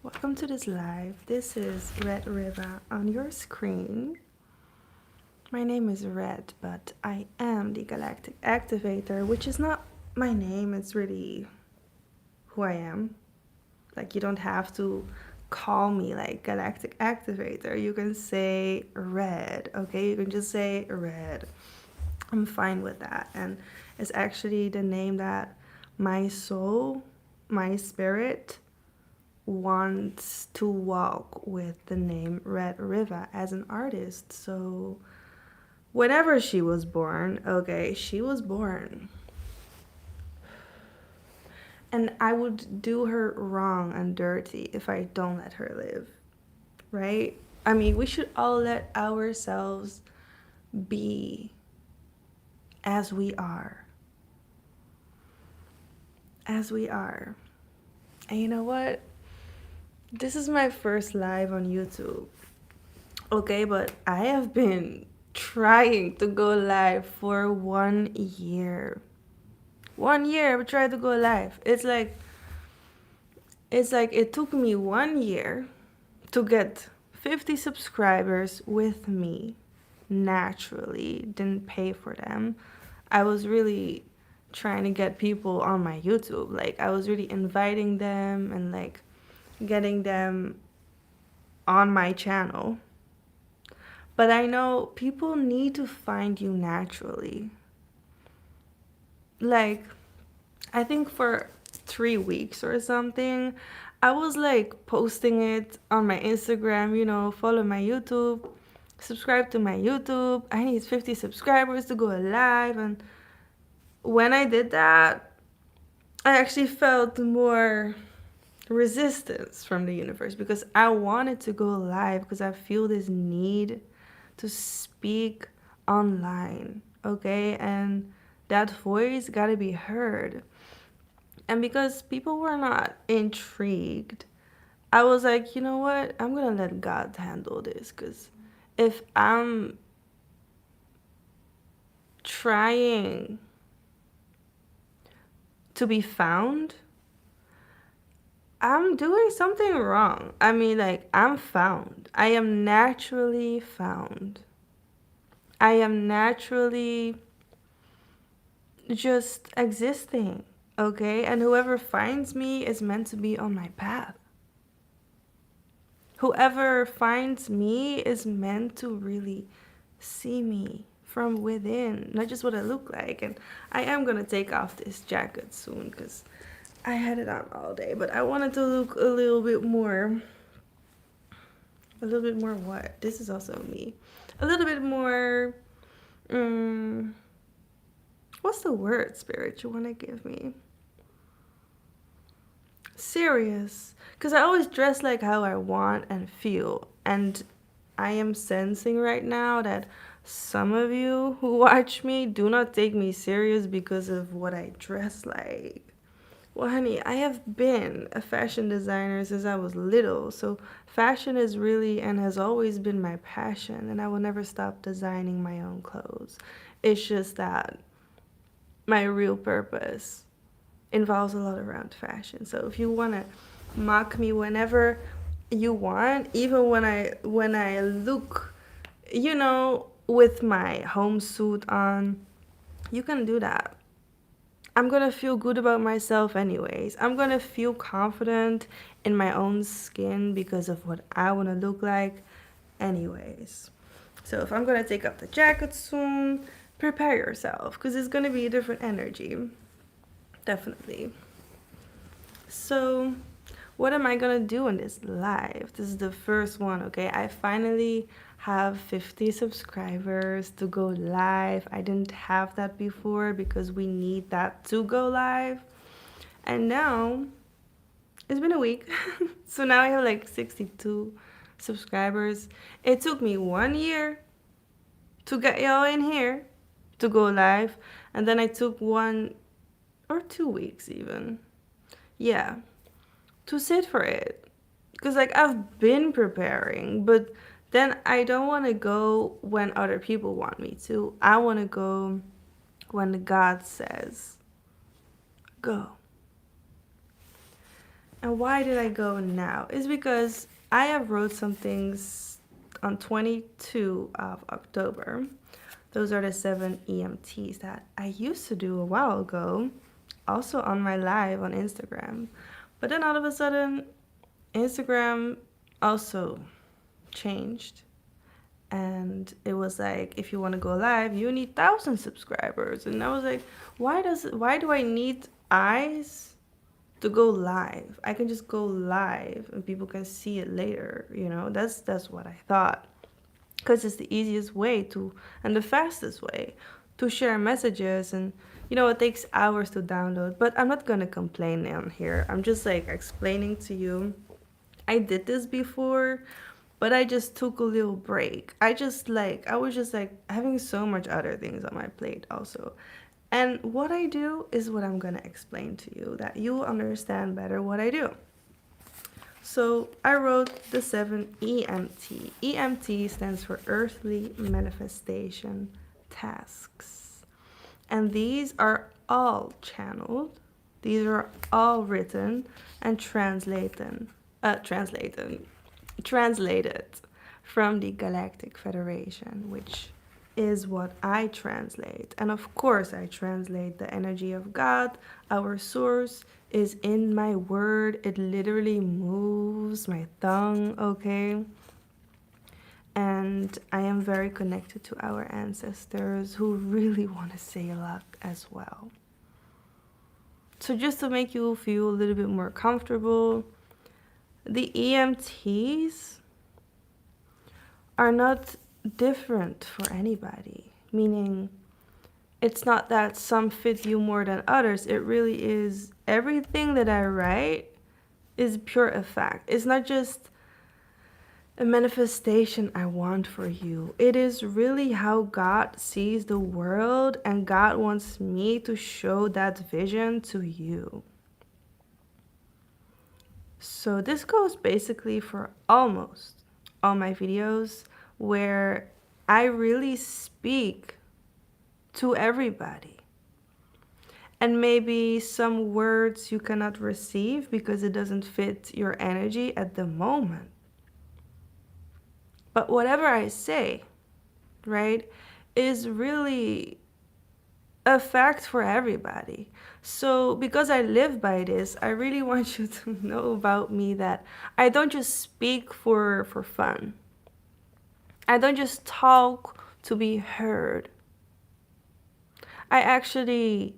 Welcome to this live. This is Red River on your screen. My name is Red, but I am the Galactic Activator, which is not my name, it's really who I am. Like, you don't have to call me like Galactic Activator. You can say Red, okay? You can just say Red. I'm fine with that. And it's actually the name that my soul, my spirit, wants to walk with the name Red River as an artist. So whenever she was born, okay, she was born. And I would do her wrong and dirty if I don't let her live, right? I mean, we should all let ourselves be as we are. As we are. And you know what? This is my first live on YouTube. Okay, but I have been trying to go live for 1 year. 1 year I tried to go live. It's like it took me 1 year to get 50 subscribers with me naturally. Didn't pay for them. I was really trying to get people on my YouTube. Like, I was really inviting them and like getting them on my channel. But I know people need to find you naturally. Like, I think for 3 weeks or something, I was like posting it on my Instagram, follow my YouTube, subscribe to my YouTube. I need 50 subscribers to go live. And when I did that, I actually felt more resistance from the universe because I wanted to go live because I feel this need to speak online, okay? And that voice got to be heard. And because people were not intrigued, I was like, you know what? I'm going to let God handle this because if I'm trying to be found, I'm doing something wrong. I mean, like, I'm found. I am naturally found. I am naturally just existing, okay? And whoever finds me is meant to be on my path. Whoever finds me is meant to really see me from within, not just what I look like. And I am gonna take off this jacket soon because I had it on all day, but I wanted to look a little bit more. A little bit more what? This is also me. A little bit more. What's the word, Spirit, you want to give me? Serious. Because I always dress like how I want and feel. And I am sensing right now that some of you who watch me do not take me serious because of what I dress like. Well, honey, I have been a fashion designer since I was little, so fashion is really and has always been my passion, and I will never stop designing my own clothes. It's just that my real purpose involves a lot around fashion. So if you want to mock me whenever you want, even when I look, with my home suit on, you can do that. I'm gonna feel good about myself anyways. I'm gonna feel confident in my own skin because of what I wanna look like anyways. So if I'm gonna take up the jacket soon, prepare yourself because it's gonna be a different energy. Definitely. So what am I gonna do in this live? This is the first one, okay? I finally have 50 subscribers to go live. I didn't have that before because we need that to go live. And now it's been a week. So now I have like 62 subscribers. It took me 1 year to get y'all in here to go live. And then I took 1 or 2 weeks even. Yeah, to sit for it. Because, like, I've been preparing, but then I don't want to go when other people want me to. I want to go when God says, go. And why did I go now? It's because I have wrote some things on 22 of October. Those are the 7 EMTs that I used to do a while ago, also on my live on Instagram. But then all of a sudden, Instagram also changed. And it was like, if you want to go live, you need 1,000 subscribers. And I was like, why do I need eyes to go live? I can just go live and people can see it later. That's what I thought, because it's the easiest way to, and the fastest way to share messages. And it takes hours to download, but I'm not gonna complain on here. I'm just like explaining to you. I did this before, but I just took a little break. I was just like having so much other things on my plate also. And what I do is what I'm gonna explain to you, that you will understand better what I do. So I wrote the 7 EMT. EMT stands for Earthly Manifestation Tasks. And these are all channeled. These are all written and translated from the Galactic Federation, which is what I translate. And of course, I translate the energy of God. Our source is in my word. It literally moves my tongue, okay? And I am very connected to our ancestors who really want to say a lot as well. So just to make you feel a little bit more comfortable, the EMTs are not different for anybody, meaning it's not that some fit you more than others. It really is, everything that I write is pure effect. It's not just a manifestation I want for you. It is really how God sees the world, and God wants me to show that vision to you. So this goes basically for almost all my videos, where I really speak to everybody. And maybe some words you cannot receive because it doesn't fit your energy at the moment. But whatever I say, right, is really a fact for everybody. So because I live by this, I really want you to know about me that I don't just speak for fun. I don't just talk to be heard. I actually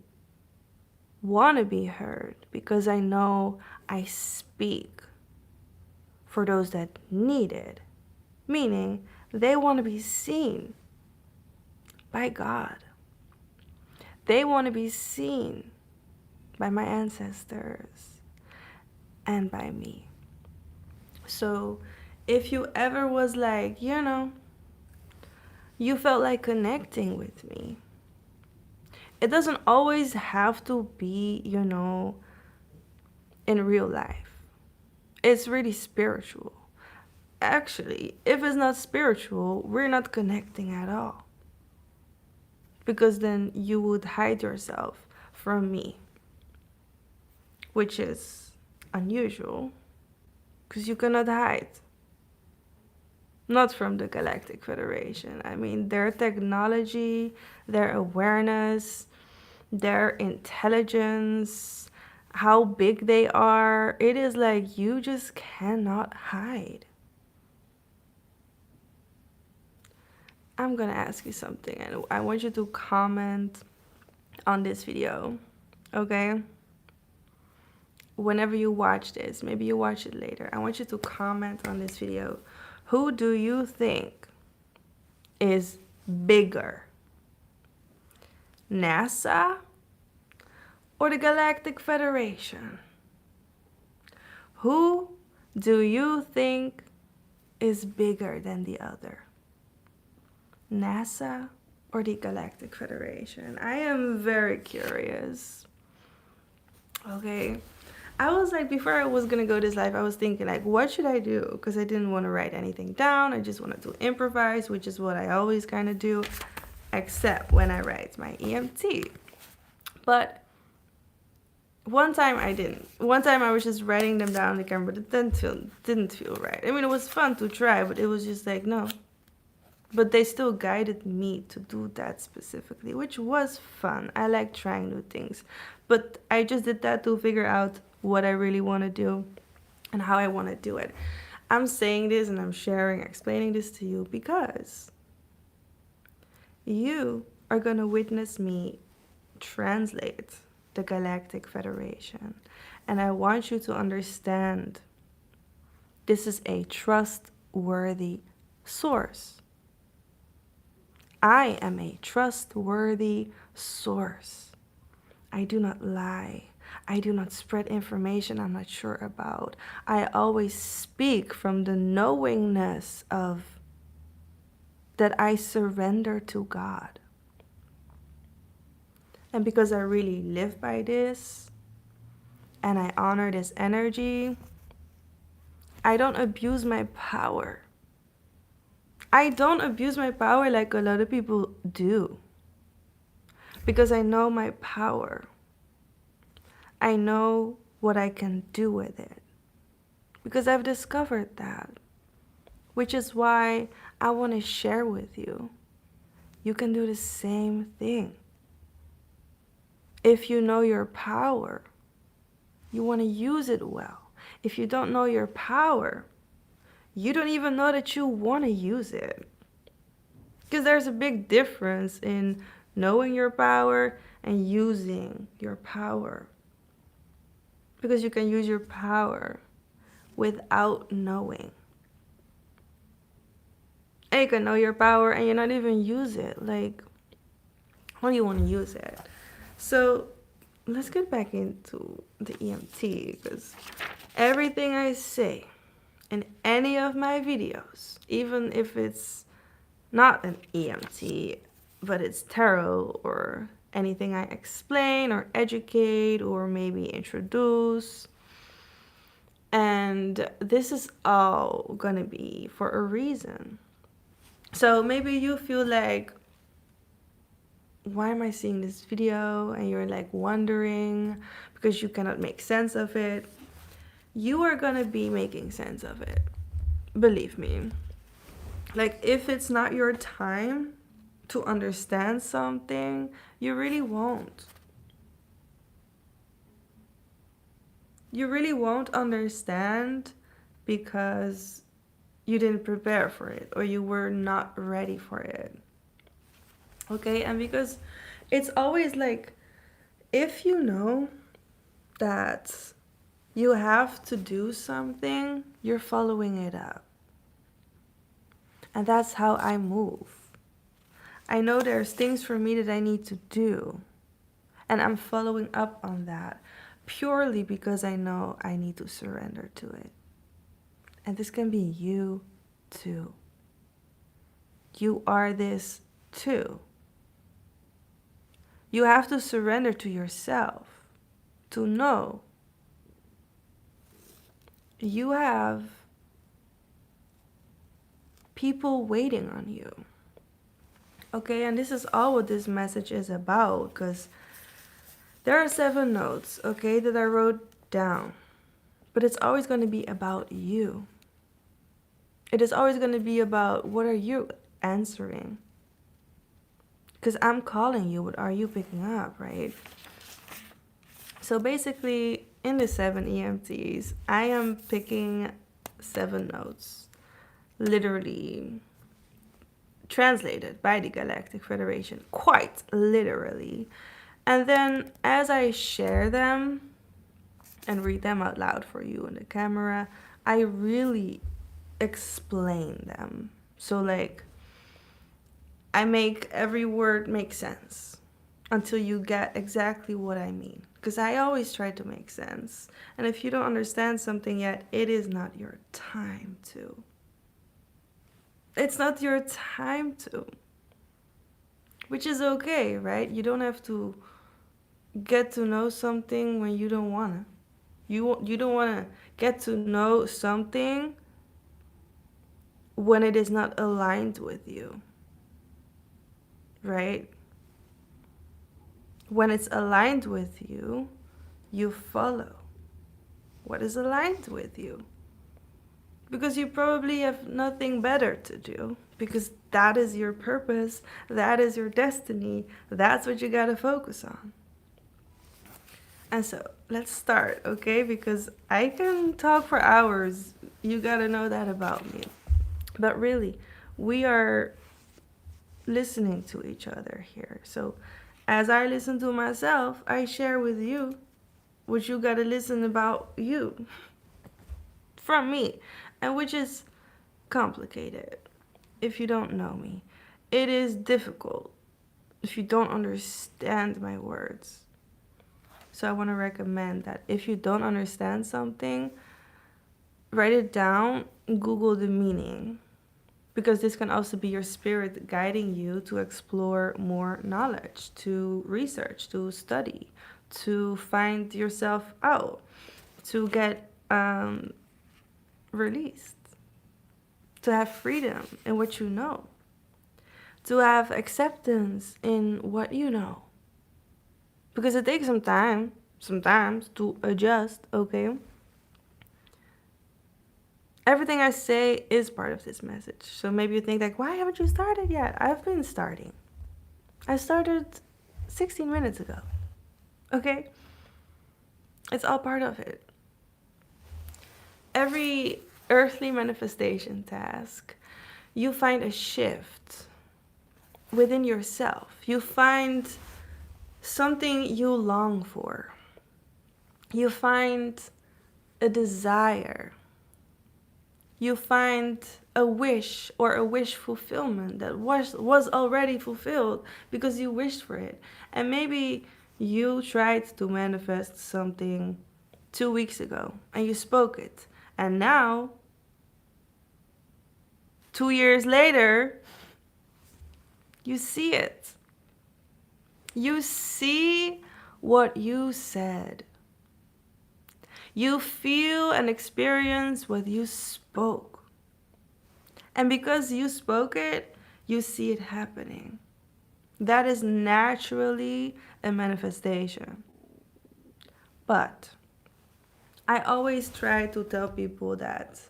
want to be heard because I know I speak for those that need it. Meaning, they want to be seen by God. They want to be seen by my ancestors and by me. So, if you ever was like, you felt like connecting with me, it doesn't always have to be, in real life. It's really spiritual. Actually, if it's not spiritual, we're not connecting at all. Because then you would hide yourself from me, which is unusual, because you cannot hide. Not from the Galactic Federation. I mean, their technology, their awareness, their intelligence, how big they are, it is like you just cannot hide. I'm gonna ask you something, and I want you to comment on this video, okay? Whenever you watch this, maybe you watch it later, I want you to comment on this video. Who do you think is bigger? NASA or the Galactic Federation? Who do you think is bigger than the other? NASA or the Galactic Federation? I am very curious. Okay. I was like, before I was gonna go this live, I was thinking like, what should I do? Because I didn't want to write anything down. I just wanted to improvise, which is what I always kind of do, except when I write my EMT. But One time I didn't. One time I was just writing them down on the camera, but it didn't feel right. I mean, it was fun to try, but it was just like, no. But they still guided me to do that specifically, which was fun. I like trying new things. But I just did that to figure out what I really want to do and how I want to do it. I'm saying this and I'm sharing, explaining this to you because you are going to witness me translate the Galactic Federation. And I want you to understand this is a trustworthy source. I am a trustworthy source. I do not lie. I do not spread information I'm not sure about. I always speak from the knowingness of that I surrender to God. And because I really live by this and I honor this energy, I don't abuse my power. I don't abuse my power like a lot of people do. Because I know my power. I know what I can do with it. Because I've discovered that. Which is why I want to share with you. You can do the same thing. If you know your power, you want to use it well. If you don't know your power, you don't even know that you want to use it. Because there's a big difference in knowing your power and using your power. Because you can use your power without knowing. And you can know your power and you're not even use it. Like, how do you want to use it? So let's get back into the EMT, because everything I say in any of my videos, even if it's not an EMT, but it's tarot or anything I explain or educate or maybe introduce, and this is all gonna be for a reason. So maybe you feel like, why am I seeing this video? And you're like wondering because you cannot make sense of it. You are gonna be making sense of it. Believe me. Like, if it's not your time to understand something, you really won't. You really won't understand because you didn't prepare for it or you were not ready for it. Okay, and because it's always like, if you know that you have to do something, you're following it up. And that's how I move. I know there's things for me that I need to do. And I'm following up on that purely because I know I need to surrender to it. And this can be you too. You are this too. You have to surrender to yourself to know you have people waiting on you. Okay, and this is all what this message is about, because there are 7 notes, okay, that I wrote down. But it's always going to be about you. It is always going to be about what are you answering. Because I'm calling you, what are you picking up, right? So basically, in the 7 EMTs, I am picking 7 notes. Literally translated by the Galactic Federation, quite literally. And then as I share them and read them out loud for you in the camera, I really explain them. So like, I make every word make sense until you get exactly what I mean. Because I always try to make sense. And if you don't understand something yet, it is not your time to. It's not your time to. Which is okay, right? You don't have to get to know something when you don't want to. You don't want to get to know something when it is not aligned with you. Right? When it's aligned with you, you follow what is aligned with you. Because you probably have nothing better to do. Because that is your purpose, that is your destiny, that's what you gotta focus on. And so, let's start, okay? Because I can talk for hours. You gotta know that about me. But really, we are listening to each other here. So, as I listen to myself, I share with you what you gotta listen about you from me, and which is complicated if you don't know me. It is difficult if you don't understand my words. So I want to recommend that if you don't understand something, write it down, Google the meaning, because this can also be your spirit guiding you to explore more knowledge, to research, to study, to find yourself out, to get released, to have freedom in what you know, to have acceptance in what you know. Because it takes some time, sometimes, to adjust, okay? Everything I say is part of this message. So maybe you think like, why haven't you started yet? I've been starting. I started 16 minutes ago, okay? It's all part of it. Every earthly manifestation task, you find a shift within yourself. You find something you long for. You find a desire. You find a wish or a wish fulfillment that was already fulfilled because you wished for it. And maybe you tried to manifest something 2 weeks ago and you spoke it. And now, 2 years later, you see it. You see what you said. You feel and experience what you spoke. And because you spoke it, you see it happening. That is naturally a manifestation. But I always try to tell people that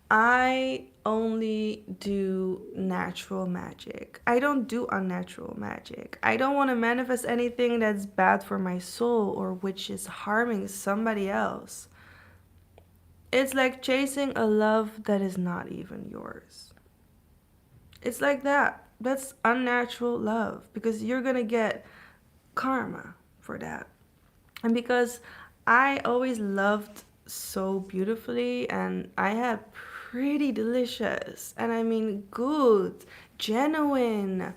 I only do natural magic. I don't do unnatural magic. I don't want to manifest anything that's bad for my soul or which is harming somebody else. It's like chasing a love that is not even yours. It's like that. That's unnatural love because you're going to get karma for that. And because I always loved so beautifully and I had pretty delicious, and I mean good, genuine,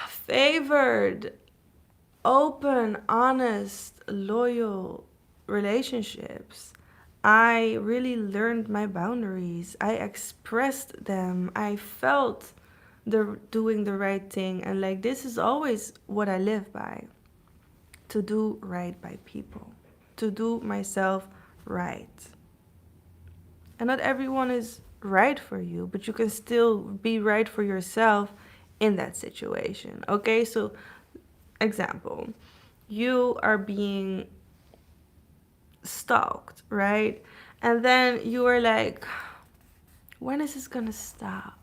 favored, open, honest, loyal relationships. I really learned my boundaries. I expressed them. I felt doing the right thing, and like this is always what I live by. To do right by people. To do myself right. And not everyone is right for you, but you can still be right for yourself in that situation. Okay, so example, you are being stalked, right? And then you are like, when is this gonna stop?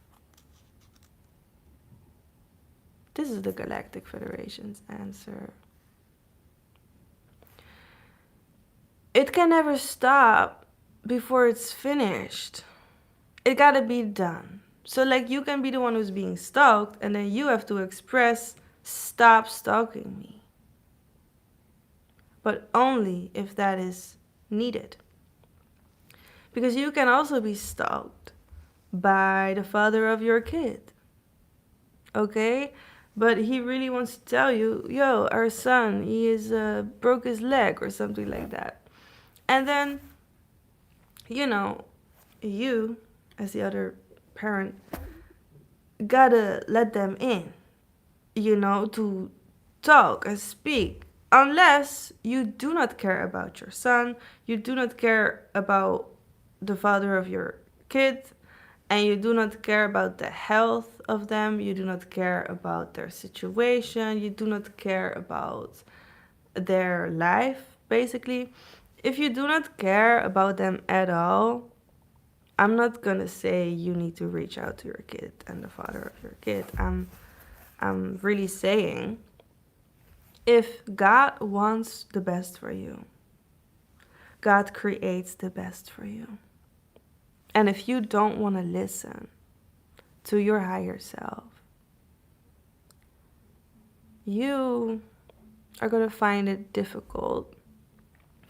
This is the Galactic Federation's answer. It can never stop before it's finished. It gotta be done. So like you can be the one who's being stalked and then you have to express, stop stalking me. But only if that is needed. Because you can also be stalked by the father of your kid. Okay? But he really wants to tell you, yo, our son, he is broke his leg or something like that. And then, you, as the other parent, gotta let them in, to talk and speak. Unless you do not care about your son, you do not care about the father of your kid, and you do not care about the health of them, you do not care about their situation, you do not care about their life, basically. If you do not care about them at all, I'm not gonna say you need to reach out to your kid and the father of your kid. I'm really saying, if God wants the best for you, God creates the best for you. And if you don't want to listen to your higher self, you are going to find it difficult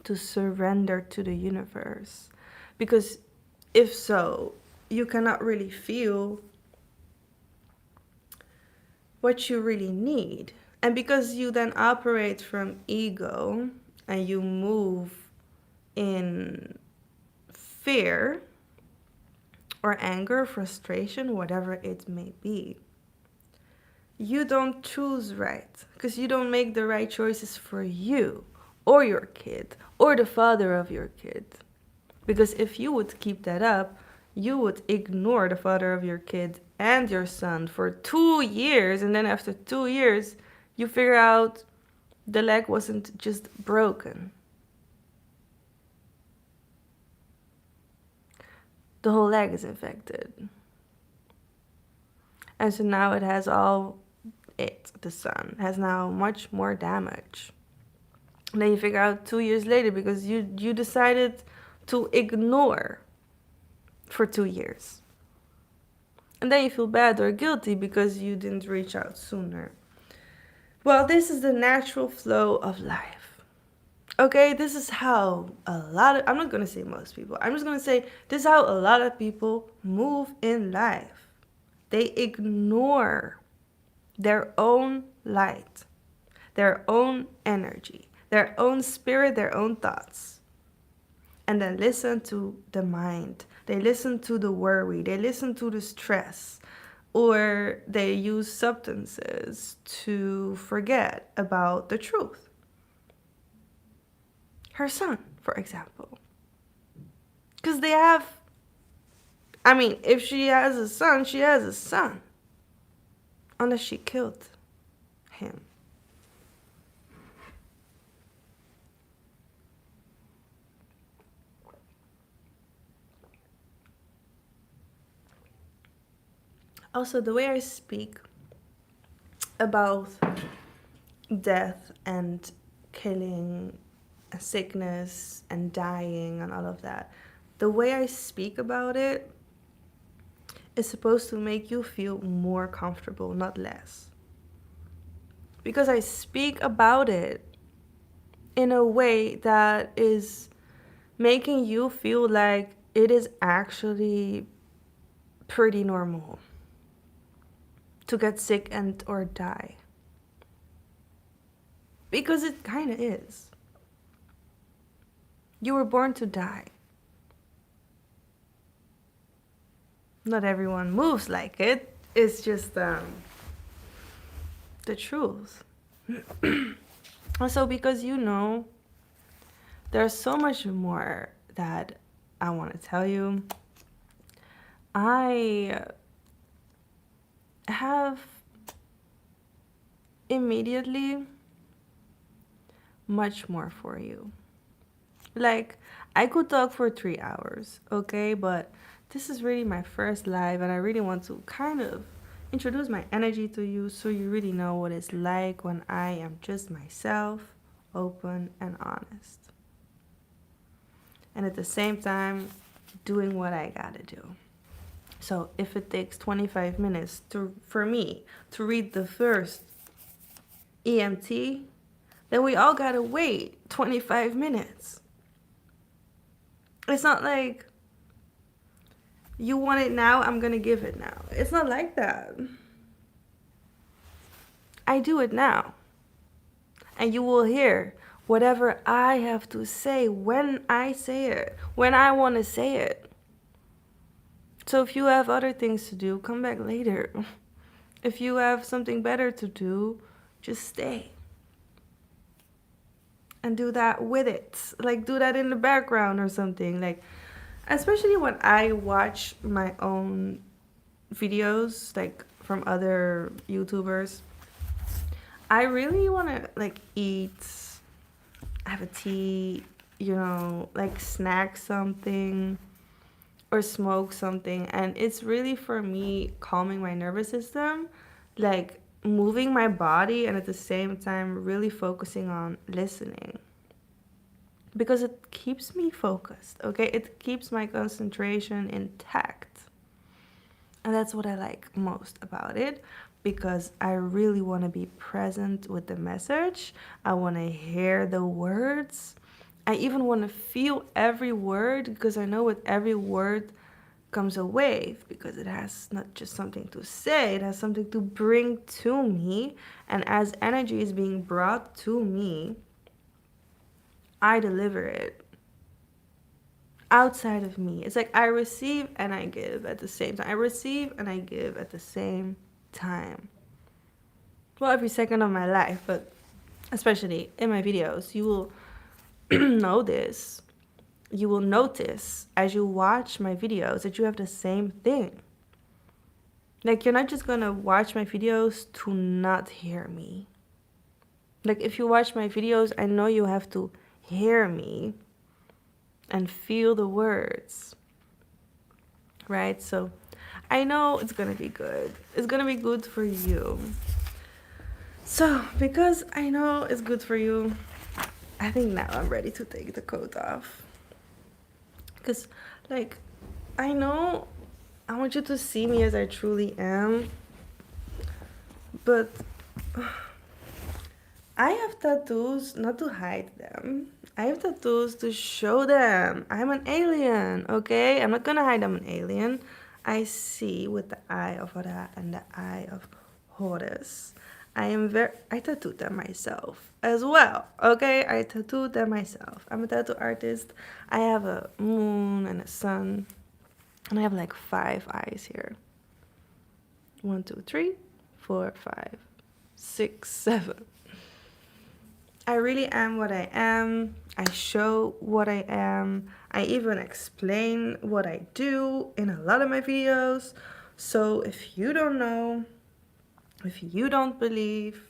to surrender to the universe. Because if so, you cannot really feel what you really need. And because you then operate from ego and you move in fear or anger, frustration, whatever it may be, you don't choose right, because you don't make the right choices for you or your kid or the father of your kid. Because if you would keep that up, you would ignore the father of your kid and your son for 2 years, and then after 2 years, you figure out the leg wasn't just broken. The whole leg is infected. And so now it has the son has now much more damage. And then you figure out 2 years later, because you decided to ignore for 2 years. And then you feel bad or guilty because you didn't reach out sooner. Well, this is the natural flow of life. Okay, this is how I'm not going to say most people, I'm just going to say this is how a lot of people move in life. They ignore their own light, their own energy, their own spirit, their own thoughts. And then listen to the mind. They listen to the worry. They listen to the stress. Or they use substances to forget about the truth. Her son, for example. Because if she has a son, she has a son. Unless she killed him. Also, the way I speak about death and killing, sickness and dying and all of that, the way I speak about it is supposed to make you feel more comfortable, not less. Because I speak about it in a way that is making you feel like it is actually pretty normal to get sick and or die. Because it kind of is. You were born to die. Not everyone moves like it. It's just the truth. Also, because there's so much more that I want to tell you. I have immediately much more for you. Like, I could talk for 3 hours, okay? But this is really my first live, and I really want to kind of introduce my energy to you so you really know what it's like when I am just myself, open and honest. And at the same time, doing what I gotta do. So if it takes 25 minutes for me to read the first EMT, then we all gotta wait 25 minutes. It's not like you want it now, I'm gonna give it now. It's not like that. I do it now. And you will hear whatever I have to say when I say it, when I want to say it. So if you have other things to do, come back later. If you have something better to do, just stay. And do that with it. Like, do that in the background or something. Like, especially when I watch my own videos, like from other YouTubers, I really want to like eat have a tea, like snack something or smoke something. And it's really for me calming my nervous system, like moving my body and at the same time really focusing on listening. Because it keeps me focused, okay? It keeps my concentration intact. And that's what I like most about it, because I really want to be present with the message. I want to hear the words. I even want to feel every word, because I know with every word comes a wave, because it has not just something to say, it has something to bring to me. And as energy is being brought to me, I deliver it outside of me. It's like I receive and I give at the same time. I receive and I give at the same time. Well, every second of my life, but especially in my videos, you will know this. You will notice as you watch my videos that you have the same thing. Like, you're not just gonna watch my videos to not hear me. Like, if you watch my videos, I know you have to hear me and feel the words, right? So I know it's gonna be good. It's gonna be good for you. So because I know it's good for you, I think now I'm ready to take the coat off. Because, like, I know I want you to see me as I truly am, but I have tattoos not to hide them. I have tattoos to show them. I'm an alien, okay? I'm not gonna hide I'm an alien. I see with the eye of Ra and the eye of Horus. I tattooed them myself as well, okay? I tattooed them myself. I'm a tattoo artist. I have a moon and a sun, and I have like 5 eyes here. 1, 2, 3, 4, 5, 6, 7. I really am what I am. I show what I am. I even explain what I do in a lot of my videos. So if you don't know, if you don't believe,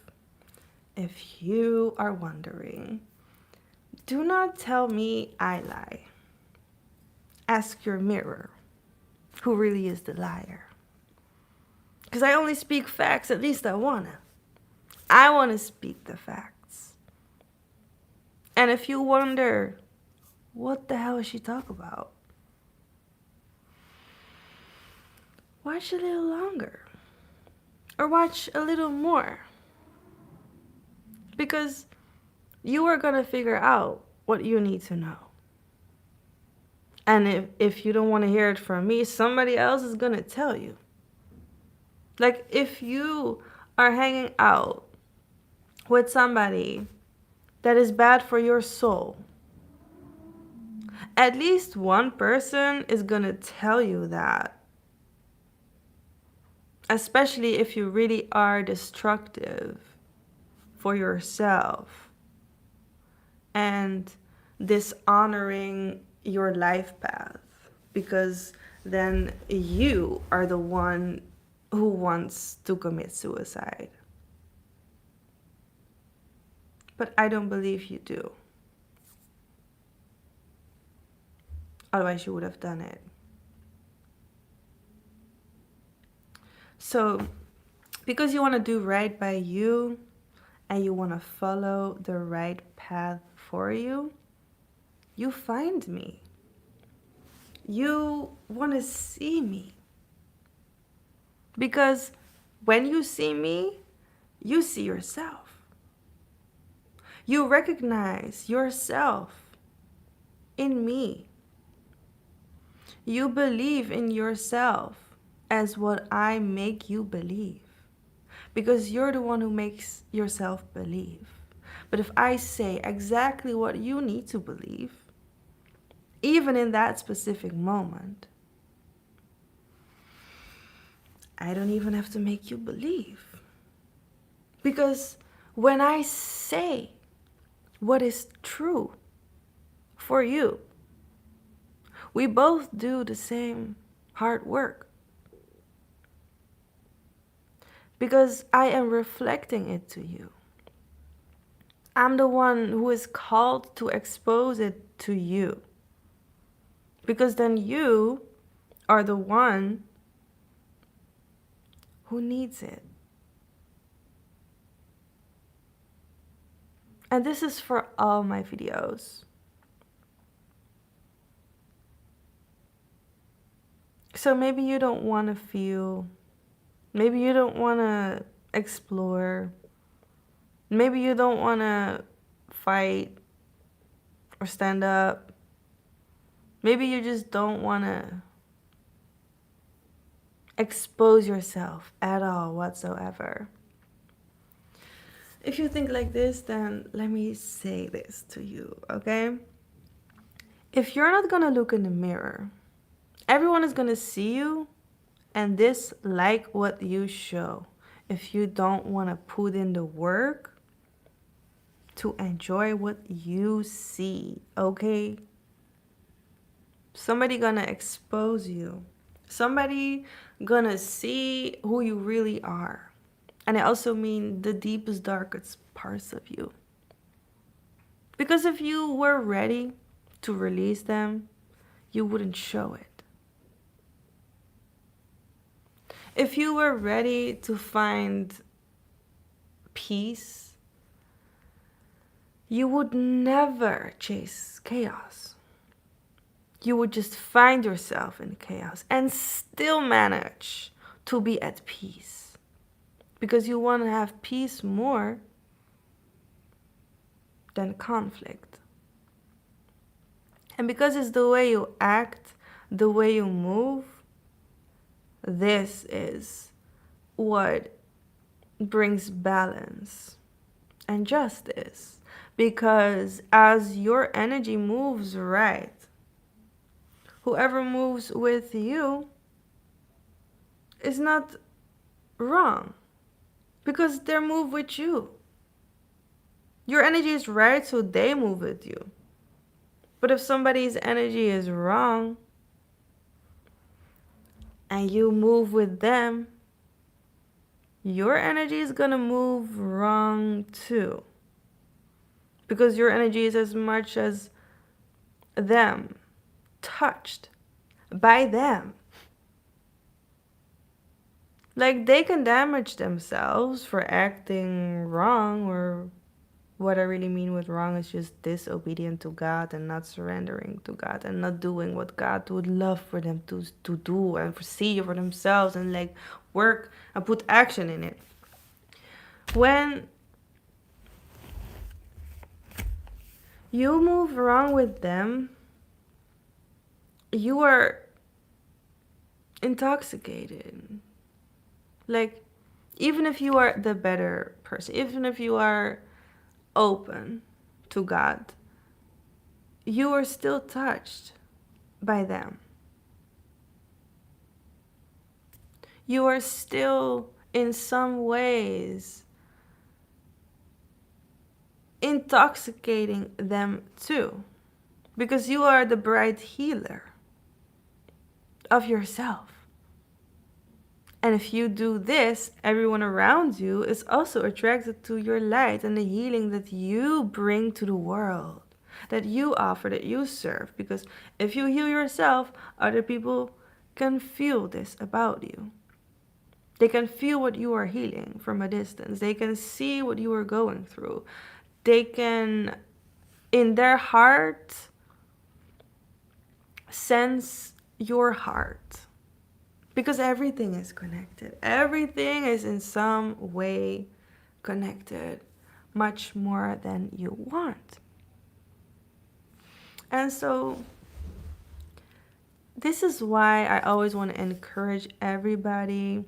if you are wondering, do not tell me I lie. Ask your mirror, who really is the liar. Because I only speak facts, at least I wanna. I wanna speak the facts. And if you wonder, what the hell is she talking about? Watch a little longer. Or watch a little more. Because you are going to figure out what you need to know. And if you don't want to hear it from me, somebody else is going to tell you. Like, if you are hanging out with somebody that is bad for your soul, at least one person is going to tell you that. Especially if you really are destructive for yourself and dishonoring your life path, because then you are the one who wants to commit suicide. But I don't believe you do. Otherwise you would have done it. So because you want to do right by you and you want to follow the right path for you, you find me. You want to see me. Because when you see me, you see yourself. You recognize yourself in me. You believe in yourself as what I make you believe. Because you're the one who makes yourself believe. But if I say exactly what you need to believe, even in that specific moment, I don't even have to make you believe. Because when I say what is true for you, we both do the same hard work. Because I am reflecting it to you. I'm the one who is called to expose it to you. Because then you are the one who needs it. And this is for all my videos. So maybe you don't want to feel, maybe you don't want to explore, maybe you don't want to fight or stand up. Maybe you just don't want to expose yourself at all whatsoever. If you think like this, then let me say this to you, okay? If you're not gonna look in the mirror, everyone is gonna see you and dislike what you show. If you don't wanna put in the work to enjoy what you see, okay? Somebody gonna expose you. Somebody gonna see who you really are. And I also mean the deepest, darkest parts of you. Because if you were ready to release them, you wouldn't show it. If you were ready to find peace, you would never chase chaos. You would just find yourself in chaos and still manage to be at peace. Because you want to have peace more than conflict. And because it's the way you act, the way you move, this is what brings balance and justice. Because as your energy moves right, whoever moves with you is not wrong. Because they move with you. Your energy is right, so they move with you. But if somebody's energy is wrong and you move with them, your energy is gonna move wrong too. Because your energy is as much as them, touched by them. Like they can damage themselves for acting wrong, or what I really mean with wrong is just disobedient to God and not surrendering to God and not doing what God would love for them to do and see for themselves and like work and put action in it. When you move wrong with them, you are intoxicated. Like, even if you are the better person, even if you are open to God, you are still touched by them. You are still, in some ways, intoxicating them too. Because you are the bright healer of yourself. And if you do this, everyone around you is also attracted to your light and the healing that you bring to the world, that you offer, that you serve. Because if you heal yourself, other people can feel this about you. They can feel what you are healing from a distance. They can see what you are going through. They can, in their heart, sense your heart. Because everything is connected. Everything is in some way connected. Much more than you want. And so, this is why I always want to encourage everybody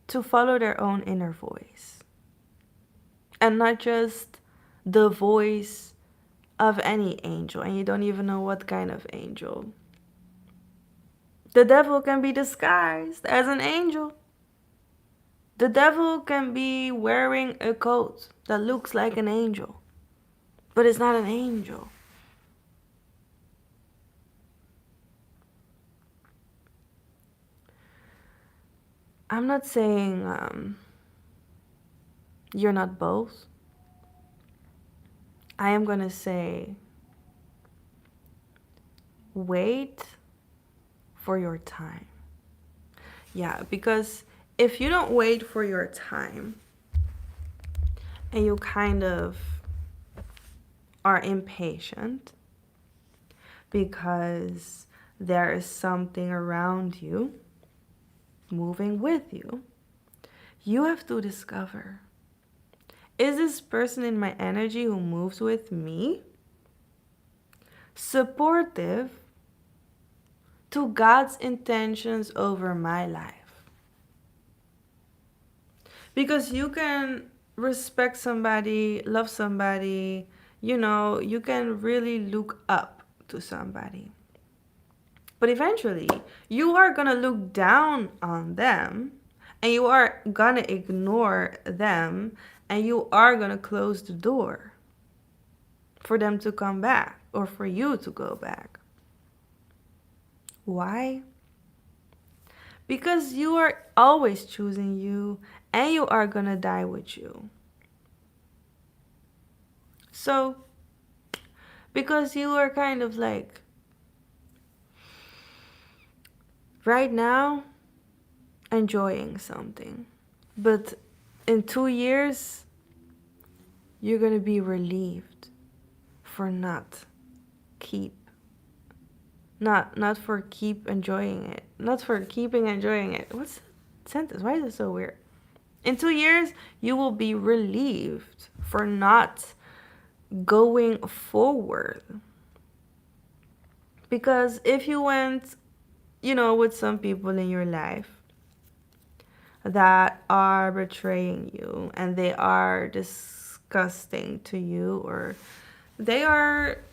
to follow their own inner voice. And not just the voice of any angel. And you don't even know what kind of angel. The devil can be disguised as an angel. The devil can be wearing a coat that looks like an angel, but it's not an angel. I'm not saying you're not both. I am going to say, wait for your time. Yeah, because if you don't wait for your time and you kind of are impatient because there is something around you moving with you, you have to discover, is this person in my energy who moves with me supportive to God's intentions over my life? Because you can respect somebody, love somebody, you can really look up to somebody. But eventually, you are going to look down on them and you are going to ignore them and you are going to close the door for them to come back or for you to go back. Why? Because you are always choosing you and you are going to die with you. So, because you are kind of like, right now, enjoying something. But in 2 years, you're going to be relieved for not for keep enjoying it. Not for keeping enjoying it. What's the sentence? Why is it so weird? In 2 years, you will be relieved for not going forward. Because if you went, with some people in your life that are betraying you and they are disgusting to you, or they are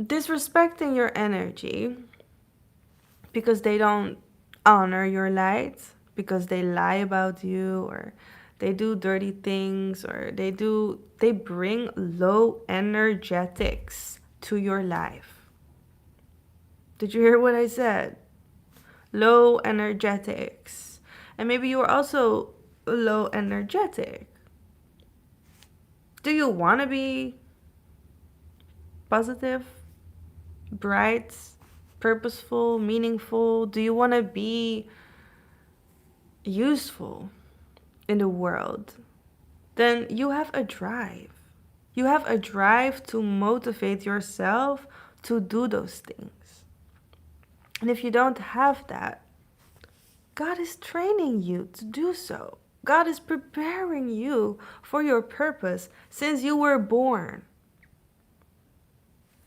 disrespecting your energy because they don't honor your light, because they lie about you, or they do dirty things, or they bring low energetics to your life. Did you hear what I said? Low energetics. And maybe you're also low energetic. Do you want to be positive, bright, purposeful, meaningful? Do you want to be useful in the world? Then you have a drive. You have a drive to motivate yourself to do those things. And if you don't have that, God is training you to do so. God is preparing you for your purpose since you were born.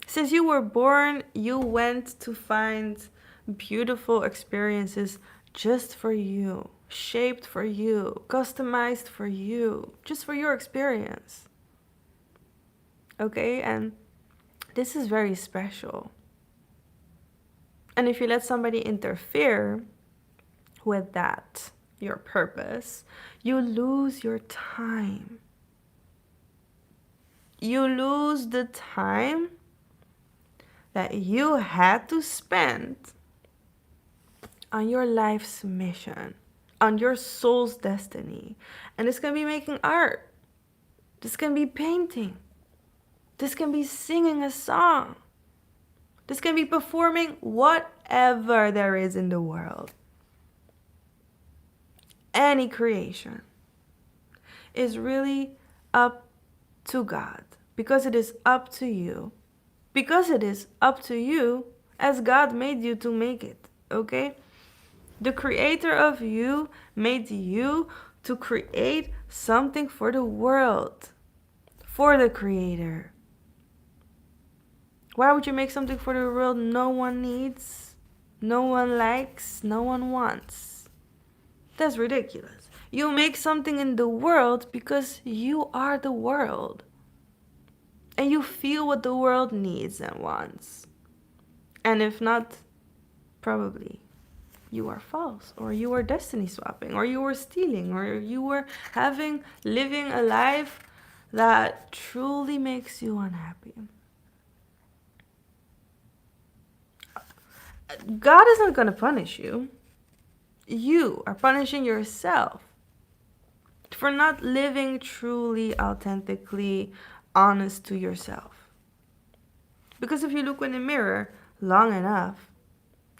Since you were born, you went to find beautiful experiences just for you, shaped for you, customized for you, just for your experience. Okay? And this is very special. And if you let somebody interfere with that, your purpose, you lose your time. You lose the time that you had to spend on your life's mission, on your soul's destiny. And this can be making art. This can be painting. This can be singing a song. This can be performing whatever there is in the world. Any creation is really up to God, because it is up to you. Because it is up to you as God made you to make it, okay? The creator of you made you to create something for the world, for the creator. Why would you make something for the world no one needs, no one likes, no one wants? That's ridiculous. You make something in the world because you are the world. And you feel what the world needs and wants. And if not, probably you are false, or you are destiny swapping, or you were stealing, or you were living a life that truly makes you unhappy. God isn't going to punish you. You are punishing yourself for not living truly, authentically honest to yourself. Because if you look in the mirror long enough,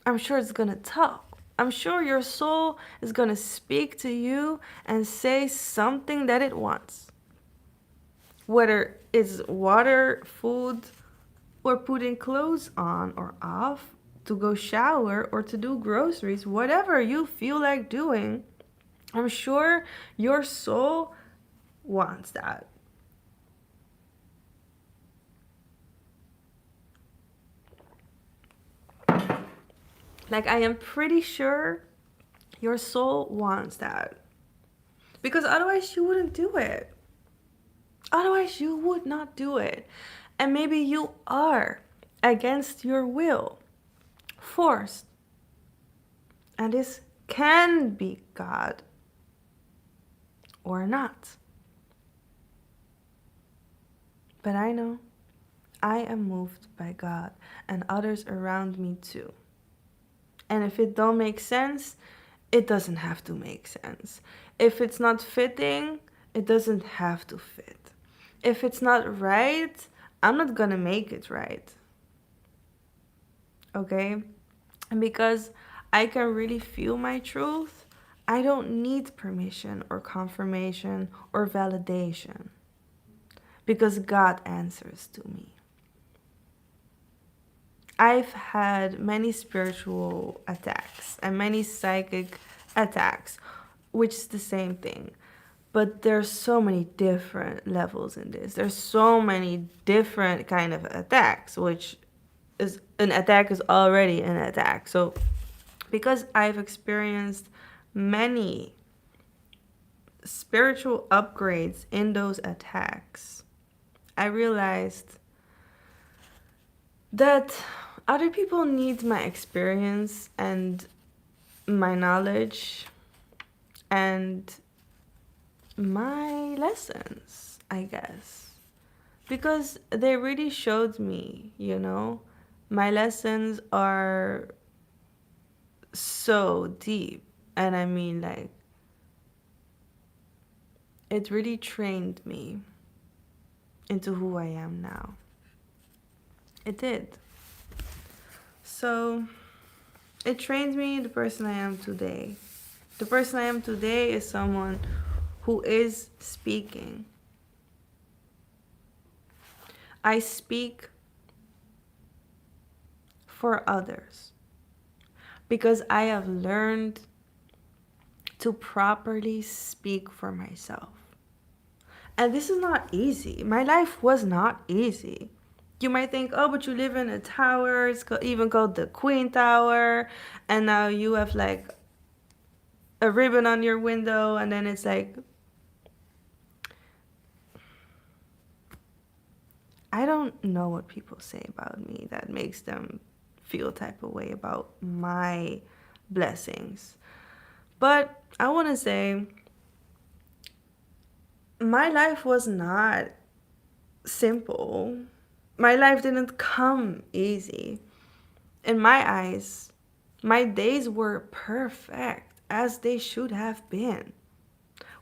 I'm sure it's gonna talk. I'm sure your soul is gonna speak to you and say something that it wants. Whether it's water, food, or putting clothes on or off, to go shower or to do groceries, whatever you feel like doing, I'm sure your soul wants that. Like, I am pretty sure your soul wants that. Because otherwise, you wouldn't do it. Otherwise, you would not do it. And maybe you are against your will, forced. And this can be God or not. But I know I am moved by God and others around me too. And if it don't make sense, it doesn't have to make sense. If it's not fitting, it doesn't have to fit. If it's not right, I'm not gonna make it right. Okay? And because I can really feel my truth, I don't need permission or confirmation or validation. Because God answers to me. I've had many spiritual attacks and many psychic attacks, which is the same thing. But there's so many different levels in this. There's so many different kind of attacks, which is an attack is already an attack. So because I've experienced many spiritual upgrades in those attacks, I realized that other people need my experience and my knowledge and my lessons, I guess. Because they really showed me, my lessons are so deep. And I mean, like, it really trained me into who I am now. It did. So, it trained me the person I am today. The person I am today is someone who is speaking. I speak for others because I have learned to properly speak for myself. And this is not easy. My life was not easy. You might think, oh, but you live in a tower. It's even called the Queen Tower. And now you have like a ribbon on your window. And then it's like, I don't know what people say about me that makes them feel type of way about my blessings. But I want to say my life was not simple. My life didn't come easy. In my eyes, my days were perfect as they should have been,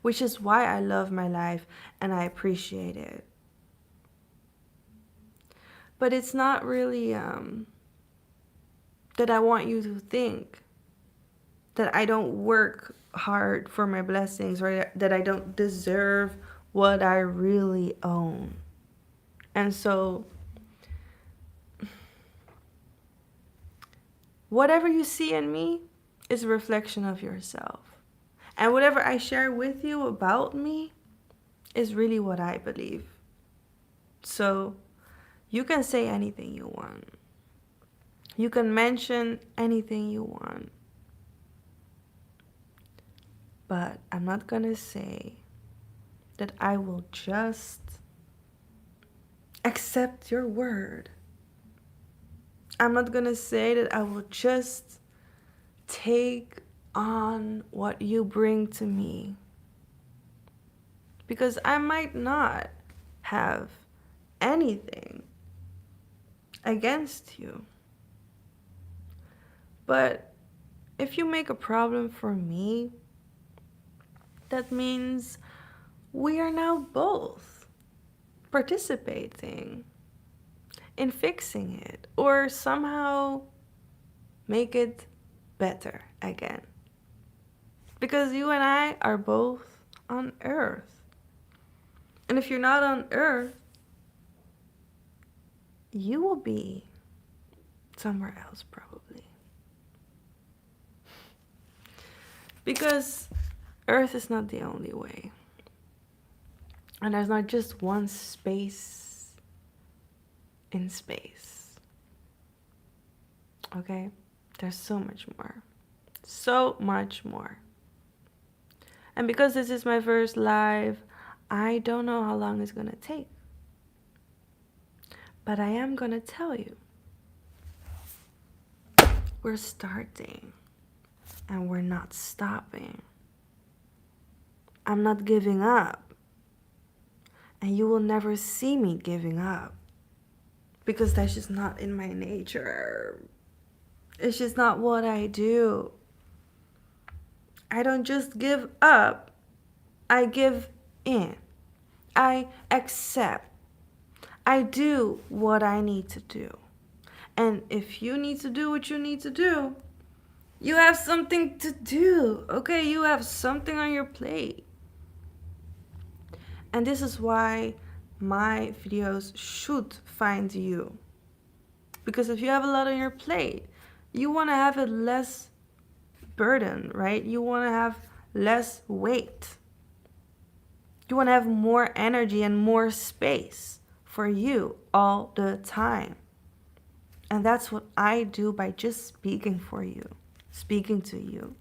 which is why I love my life and I appreciate it. But it's not really that I want you to think that I don't work hard for my blessings or that I don't deserve what I really own. And so, whatever you see in me is a reflection of yourself. And whatever I share with you about me is really what I believe. So, you can say anything you want. You can mention anything you want. But I'm not gonna say that I will just accept your word. I'm not gonna say that I will just take on what you bring to me. Because I might not have anything against you. But if you make a problem for me, that means we are now both participating in fixing it or somehow make it better again. Because you and I are both on Earth. And if you're not on Earth, you will be somewhere else probably. Because Earth is not the only way. And there's not just one space in space. Okay? There's so much more. So much more. And because this is my first live, I don't know how long it's gonna take. But I am gonna tell you. We're starting. And we're not stopping. I'm not giving up. And you will never see me giving up. Because that's just not in my nature. It's just not what I do. I don't just give up. I give in. I accept. I do what I need to do. And if you need to do what you need to do, you have something to do, okay? You have something on your plate. And this is why my videos should find you. Because if you have a lot on your plate, you want to have it less burden, right? You want to have less weight. You want to have more energy and more space for you all the time. And that's what I do by just speaking for you, speaking to you.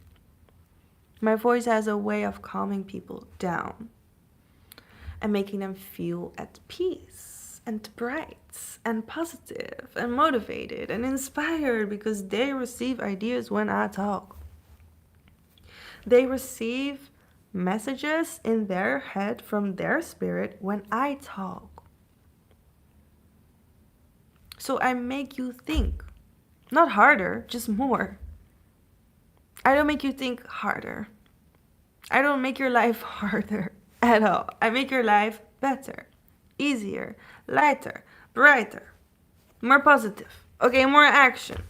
My voice has a way of calming people down and making them feel at peace and bright and positive and motivated and inspired because they receive ideas when I talk. They receive messages in their head from their spirit when I talk. So I make you think, not harder, just more. I don't make you think harder. I don't make your life harder at all. I make your life better, easier, lighter, brighter, more positive. Okay, more action,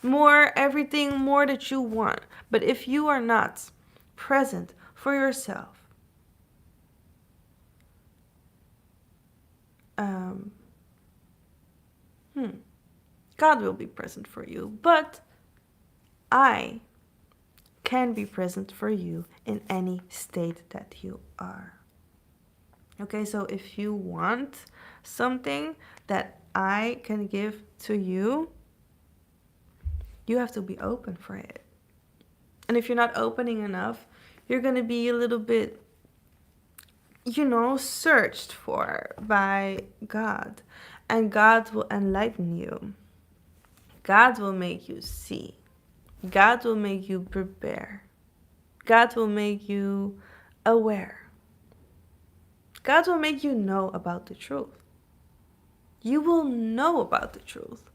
more everything, more that you want. But if you are not present for yourself, God will be present for you, but I can be present for you in any state that you are. Okay, so if you want something that I can give to you, you have to be open for it. And if you're not opening enough, you're going to be a little bit, searched for by God. And God will enlighten you. God will make you see. God will make you prepare. God will make you aware. God will make you know about the truth. You will know about the truth.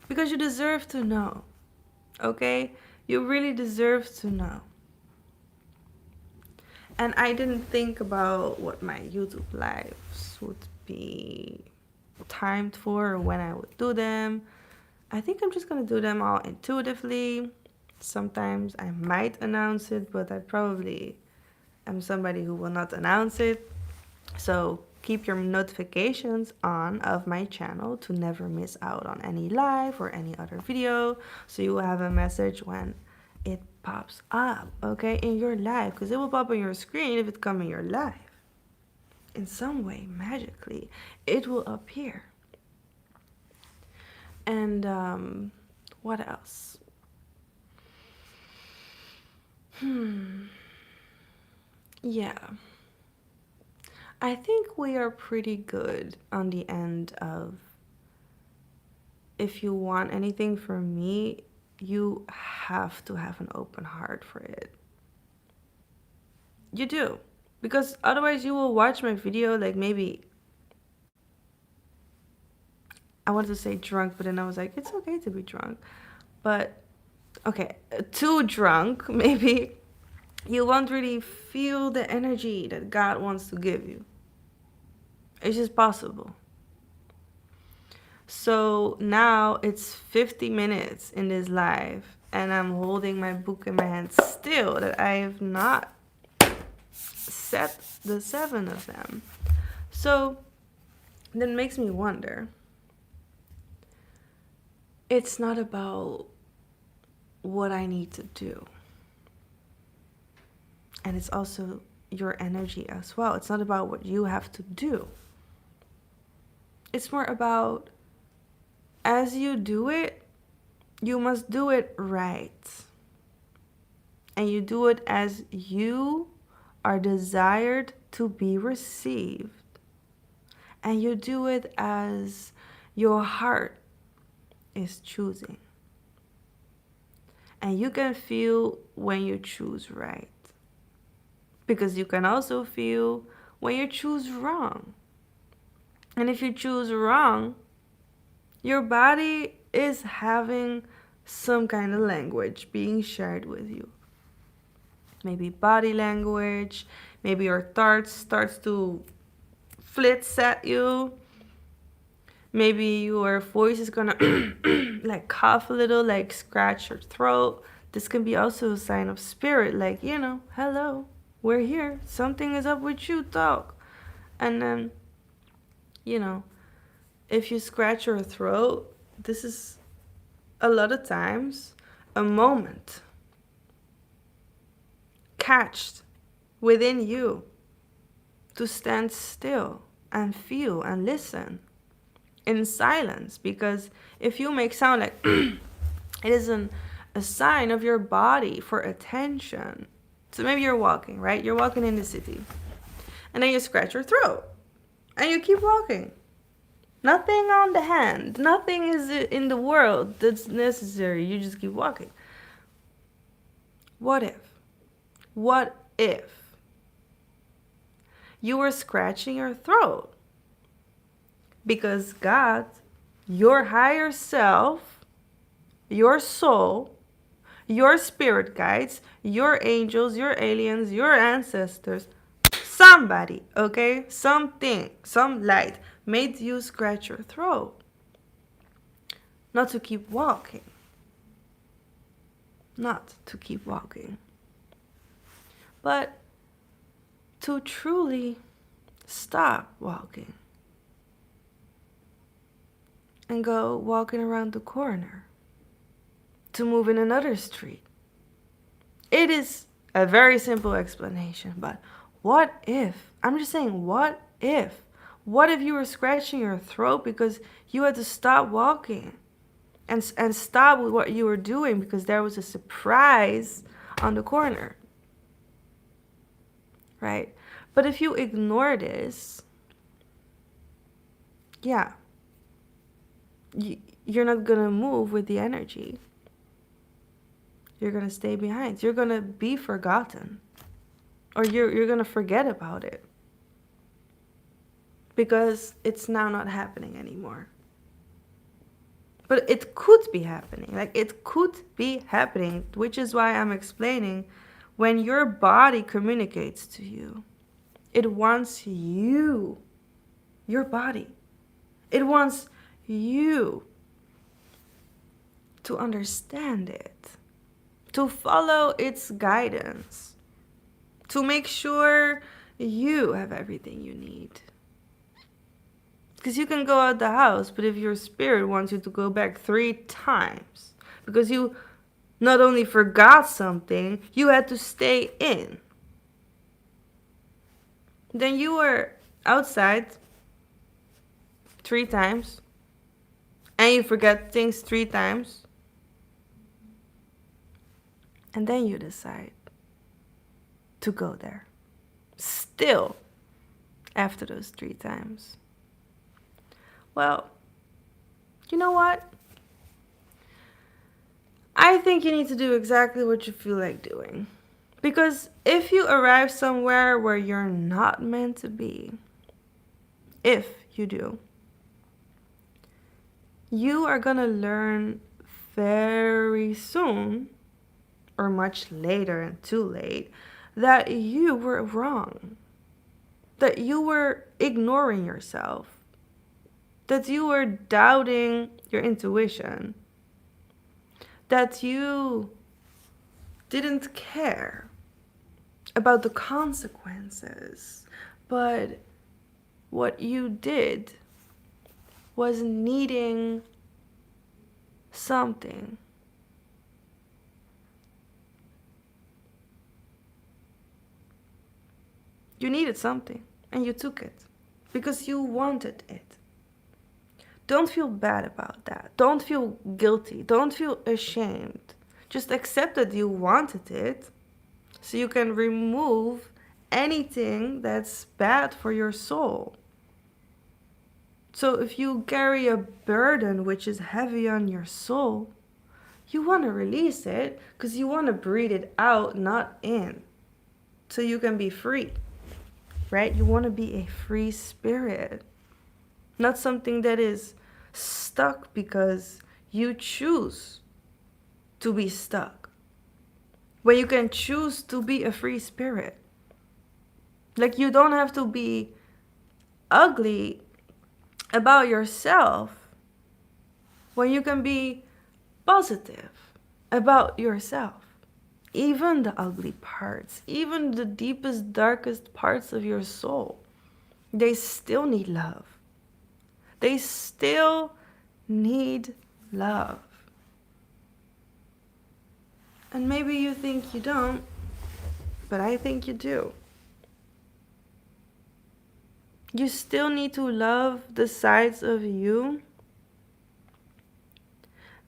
Because you deserve to know. Okay? You really deserve to know. And I didn't think about what my YouTube lives would be timed for or when I would do them. I think I'm just going to do them all intuitively. Sometimes I might announce it, but I probably am somebody who will not announce it. So keep your notifications on of my channel to never miss out on any live or any other video. So you will have a message when it pops up, okay, in your life. Because it will pop on your screen if it comes in your life. In some way, magically, it will appear. And what else? Yeah. I think we are pretty good on the end of if you want anything from me, you have to have an open heart for it. You do. Because otherwise you will watch my video like maybe, I wanted to say drunk, but then I was like, it's okay to be drunk. But, okay, too drunk maybe. you won't really feel the energy that God wants to give you. It's just possible. So now it's 50 minutes in this live, and I'm holding my book in my hand still, that I have not set the 7 of them. So that makes me wonder. It's not about what I need to do. And it's also your energy as well. It's not about what you have to do. It's more about, as you do it, you must do it right. And you do it as you are desired to be received. And you do it as your heart is choosing. And you can feel when you choose right. Because you can also feel when you choose wrong. And if you choose wrong, your body is having some kind of language being shared with you. Maybe body language, maybe your thoughts starts to flits at you. Maybe your voice is gonna like cough a little, like scratch your throat. This can be also a sign of spirit, like, hello, we're here. Something is up with you, dog. And then, if you scratch your throat, this is a lot of times a moment catched within you to stand still and feel and listen in silence. Because if you make sound, like it isn't a sign of your body for attention. So maybe you're walking, right? You're walking in the city, and then you scratch your throat and you keep walking. Nothing on the hand, nothing is in the world that's necessary. You just keep walking. What if you were scratching your throat because God, your higher self, your soul, your spirit guides, your angels, your aliens, your ancestors, somebody, okay, something, some light made you scratch your throat? Not to keep walking. Not to keep walking. But to truly stop walking and go walking around the corner, to move in another street. It is a very simple explanation, but what if? I'm just saying, what if? What if you were scratching your throat because you had to stop walking and stop with what you were doing because there was a surprise on the corner, right? But if you ignore this, yeah, you're not gonna move with the energy. You're gonna stay behind. You're gonna be forgotten, or you're gonna forget about it because it's now not happening anymore. But it could be happening. Like, it could be happening, which is why I'm explaining, when your body communicates to you, it wants you, your body. It wants you to understand it, to follow its guidance, to make sure you have everything you need. Because you can go out the house, but if your spirit wants you to go back 3 times, because you not only forgot something, you had to stay in, then you were outside 3 times, and you forget things 3 times, and then you decide to go there, still, after those 3 times. Well, you know what? I think you need to do exactly what you feel like doing. Because if you arrive somewhere where you're not meant to be, if you do, you are gonna learn very soon, or much later and too late, that you were wrong, that you were ignoring yourself, that you were doubting your intuition, that you didn't care about the consequences, but what you did was needing something. You needed something, and you took it because you wanted it. Don't feel bad about that. Don't feel guilty. Don't feel ashamed. Just accept that you wanted it so you can remove anything that's bad for your soul. So if you carry a burden which is heavy on your soul, you want to release it because you want to breathe it out, not in, so you can be free, right? You want to be a free spirit, not something that is stuck because you choose to be stuck, where you can choose to be a free spirit. Like, you don't have to be ugly about yourself when you can be positive about yourself. Even the ugly parts, even the deepest, darkest parts of your soul, they still need love. They still need love. And maybe you think you don't, but I think you do. You still need to love the sides of you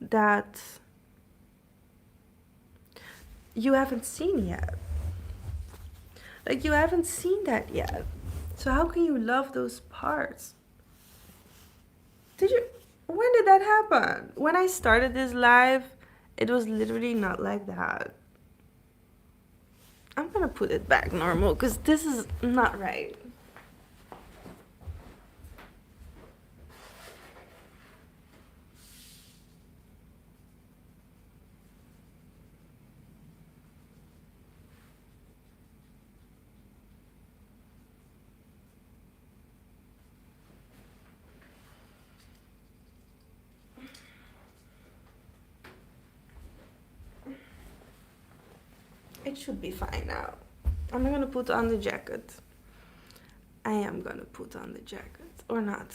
that you haven't seen yet. Like, you haven't seen that yet. So how can you love those parts? When did that happen? When I started this live, it was literally not like that. I'm gonna put it back normal because this is not right. It should be fine now. I'm gonna put on the jacket. I am gonna put on the jacket. Or not.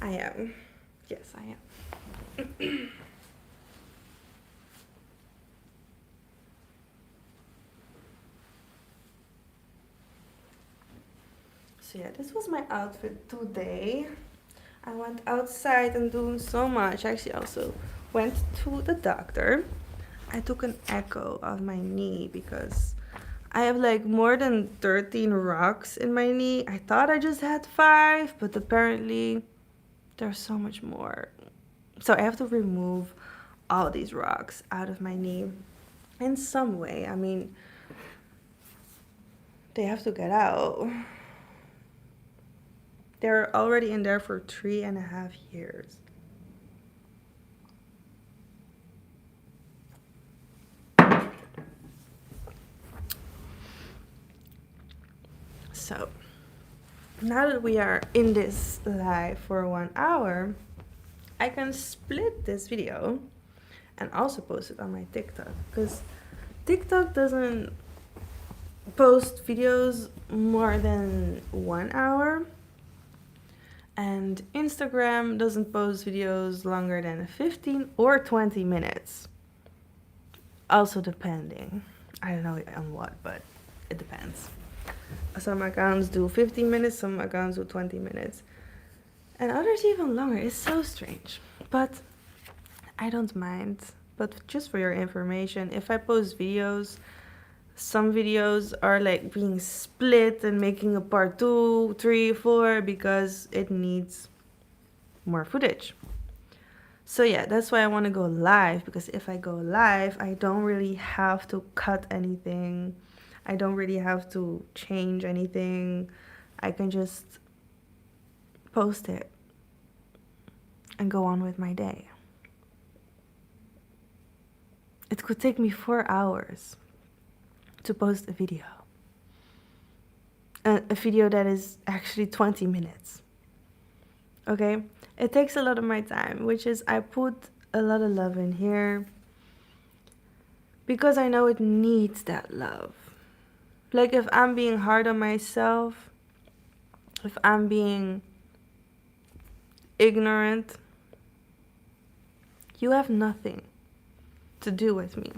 I am. Yes, I am. So yeah, this was my outfit today. I went outside and doing so much. I actually also went to the doctor. I took an echo of my knee because I have like more than 13 rocks in my knee. I thought I just had 5, but apparently there's so much more. So I have to remove all these rocks out of my knee in some way. I mean, they have to get out. They're already in there for 3.5 years. So now that we are in this live for 1 hour, I can split this video and also post it on my TikTok, because TikTok doesn't post videos more than 1 hour, and Instagram doesn't post videos longer than 15 or 20 minutes. Also depending. I don't know on what, but it depends. Some accounts do 15 minutes, some accounts do 20 minutes. And others even longer. It's so strange. But I don't mind. But just for your information, if I post videos, some videos are like being split and making a part 2, 3, 4 because it needs more footage. So yeah, that's why I want to go live, because if I go live, I don't really have to cut anything. I don't really have to change anything. I can just post it and go on with my day. It could take me 4 hours. to post a video. A video that is actually 20 minutes. Okay? It takes a lot of my time, which is I put a lot of love in here because I know it needs that love. Like if I'm being hard on myself, if I'm being ignorant, you have nothing to do with me.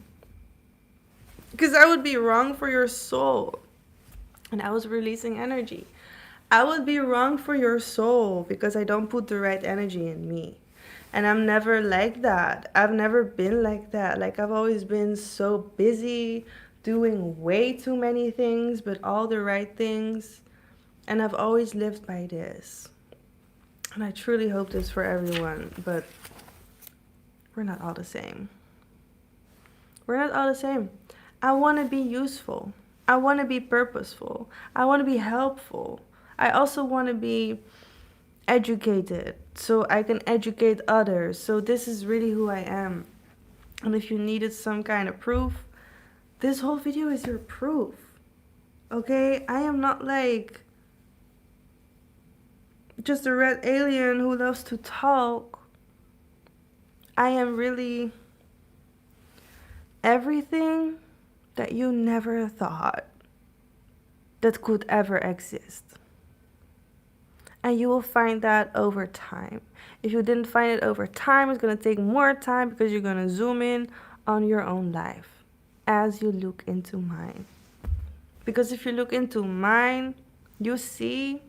Because I would be wrong for your soul. And I was releasing energy. I would be wrong for your soul because I don't put the right energy in me. And I'm never like that. I've never been like that. Like I've always been so busy doing way too many things, but all the right things. And I've always lived by this. And I truly hope this for everyone, but we're not all the same. We're not all the same. I want to be useful. I want to be purposeful. I want to be helpful. I also want to be educated so I can educate others. So this is really who I am. And if you needed some kind of proof, this whole video is your proof. Okay? I am not like just a red alien who loves to talk. I am really everything that you never thought that could ever exist. And you will find that over time. If you didn't find it over time, it's going to take more time because you're going to zoom in on your own life as you look into mine. Because if you look into mine, you see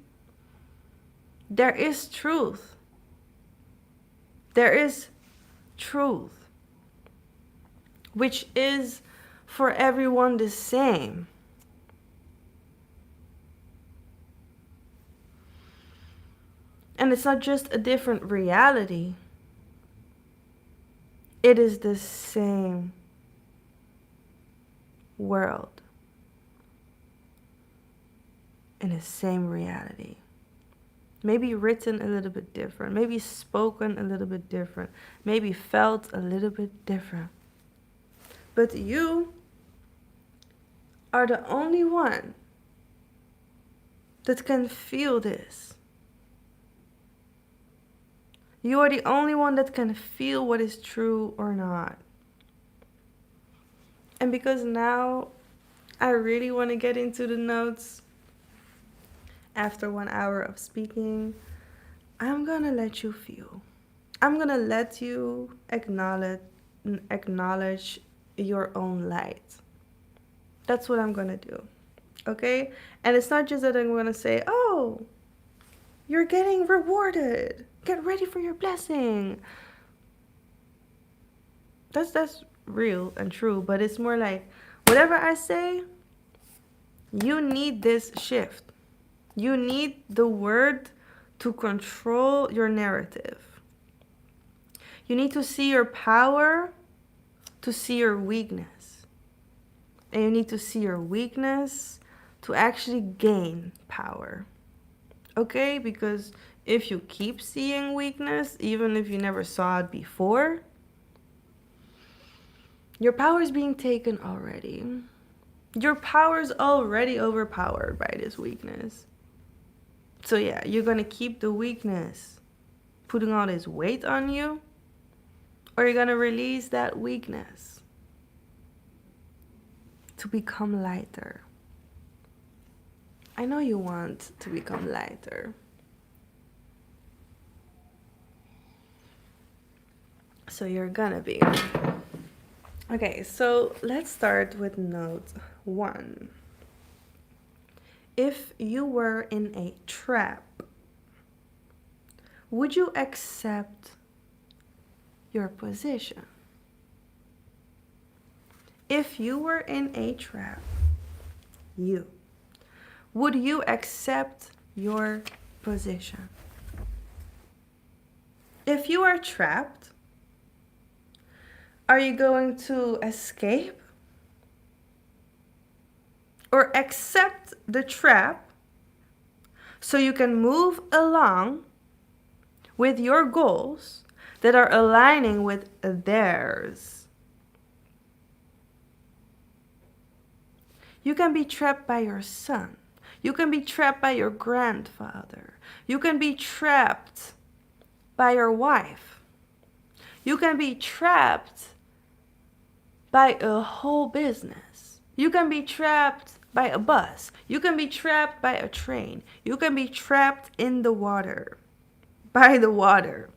there is truth. There is truth, which is for everyone the same. And it's not just a different reality. It is the same world in the same reality. Maybe written a little bit different. Maybe spoken a little bit different. Maybe felt a little bit different. But you are the only one that can feel this. You are the only one that can feel what is true or not. And because now I really want to get into the notes after 1 hour of speaking, I'm going to let you feel. I'm going to let you acknowledge your own light. That's what I'm going to do. Okay? And it's not just that I'm going to say, oh, you're getting rewarded. Get ready for your blessing. That's real and true, but it's more like whatever I say, you need this shift. You need the word to control your narrative. You need to see your power to see your weakness. And you need to see your weakness to actually gain power. Okay? Because if you keep seeing weakness, even if you never saw it before, your power is being taken already. Your power is already overpowered by this weakness. So yeah, you're going to keep the weakness putting all this weight on you, or you're going to release that weakness to become lighter. I know you want to become lighter. So you're gonna be. Okay, so let's start with note 1. If you were in a trap, would you accept your position? If you were in a trap, would you accept your position? If you are trapped, are you going to escape or accept the trap so you can move along with your goals that are aligning with theirs? You can be trapped by your son. You can be trapped by your grandfather. You can be trapped by your wife. You can be trapped by a whole business. You can be trapped by a bus. You can be trapped by a train. You can be trapped in the water, by the water.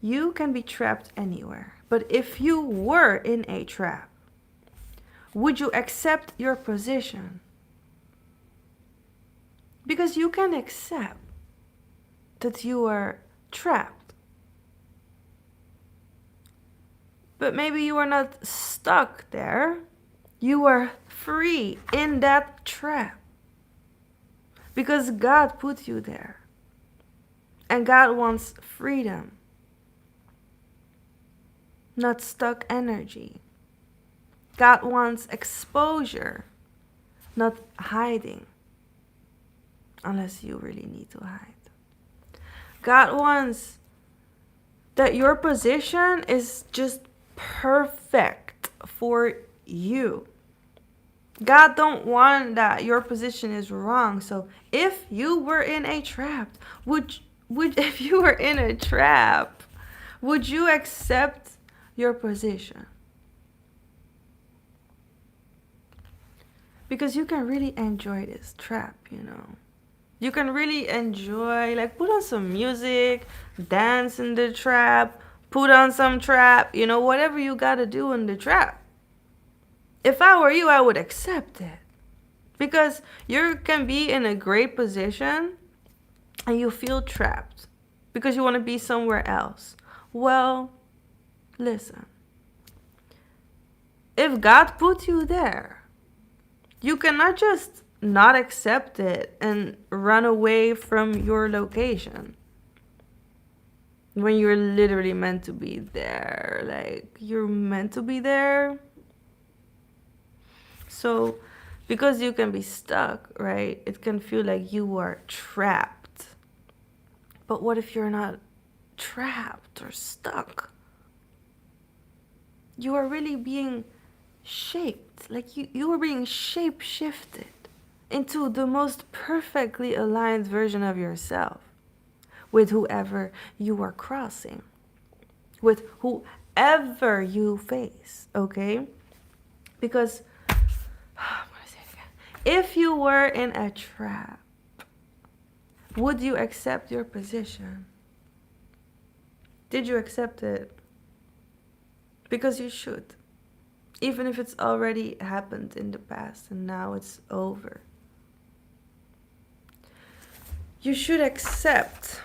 You can be trapped anywhere. But if you were in a trap, would you accept your position? Because you can accept that you are trapped. But maybe you are not stuck there. You are free in that trap. Because God put you there. And God wants freedom. Not stuck energy. God wants exposure, not hiding. Unless you really need to hide. God wants that your position is just perfect for you. God don't want that your position is wrong. So if you were in a trap, if you were in a trap, would you accept your position? Because you can really enjoy this trap, you know. You can really enjoy, like, put on some music, dance in the trap, put on some trap, you know, whatever you gotta do in the trap. If I were you, I would accept it. Because you can be in a great position and you feel trapped because you want to be somewhere else. Well, listen. If God put you there, you cannot just not accept it and run away from your location when you're literally meant to be there. Like, you're meant to be there. So because you can be stuck, right? It can feel like you are trapped. But what if you're not trapped or stuck? You are really being shaped. Like you are being shape-shifted into the most perfectly aligned version of yourself with whoever you are crossing, with whoever you face, okay? Because if you were in a trap, would you accept your position? Did you accept it? Because you should. Even if it's already happened in the past and now it's over. You should accept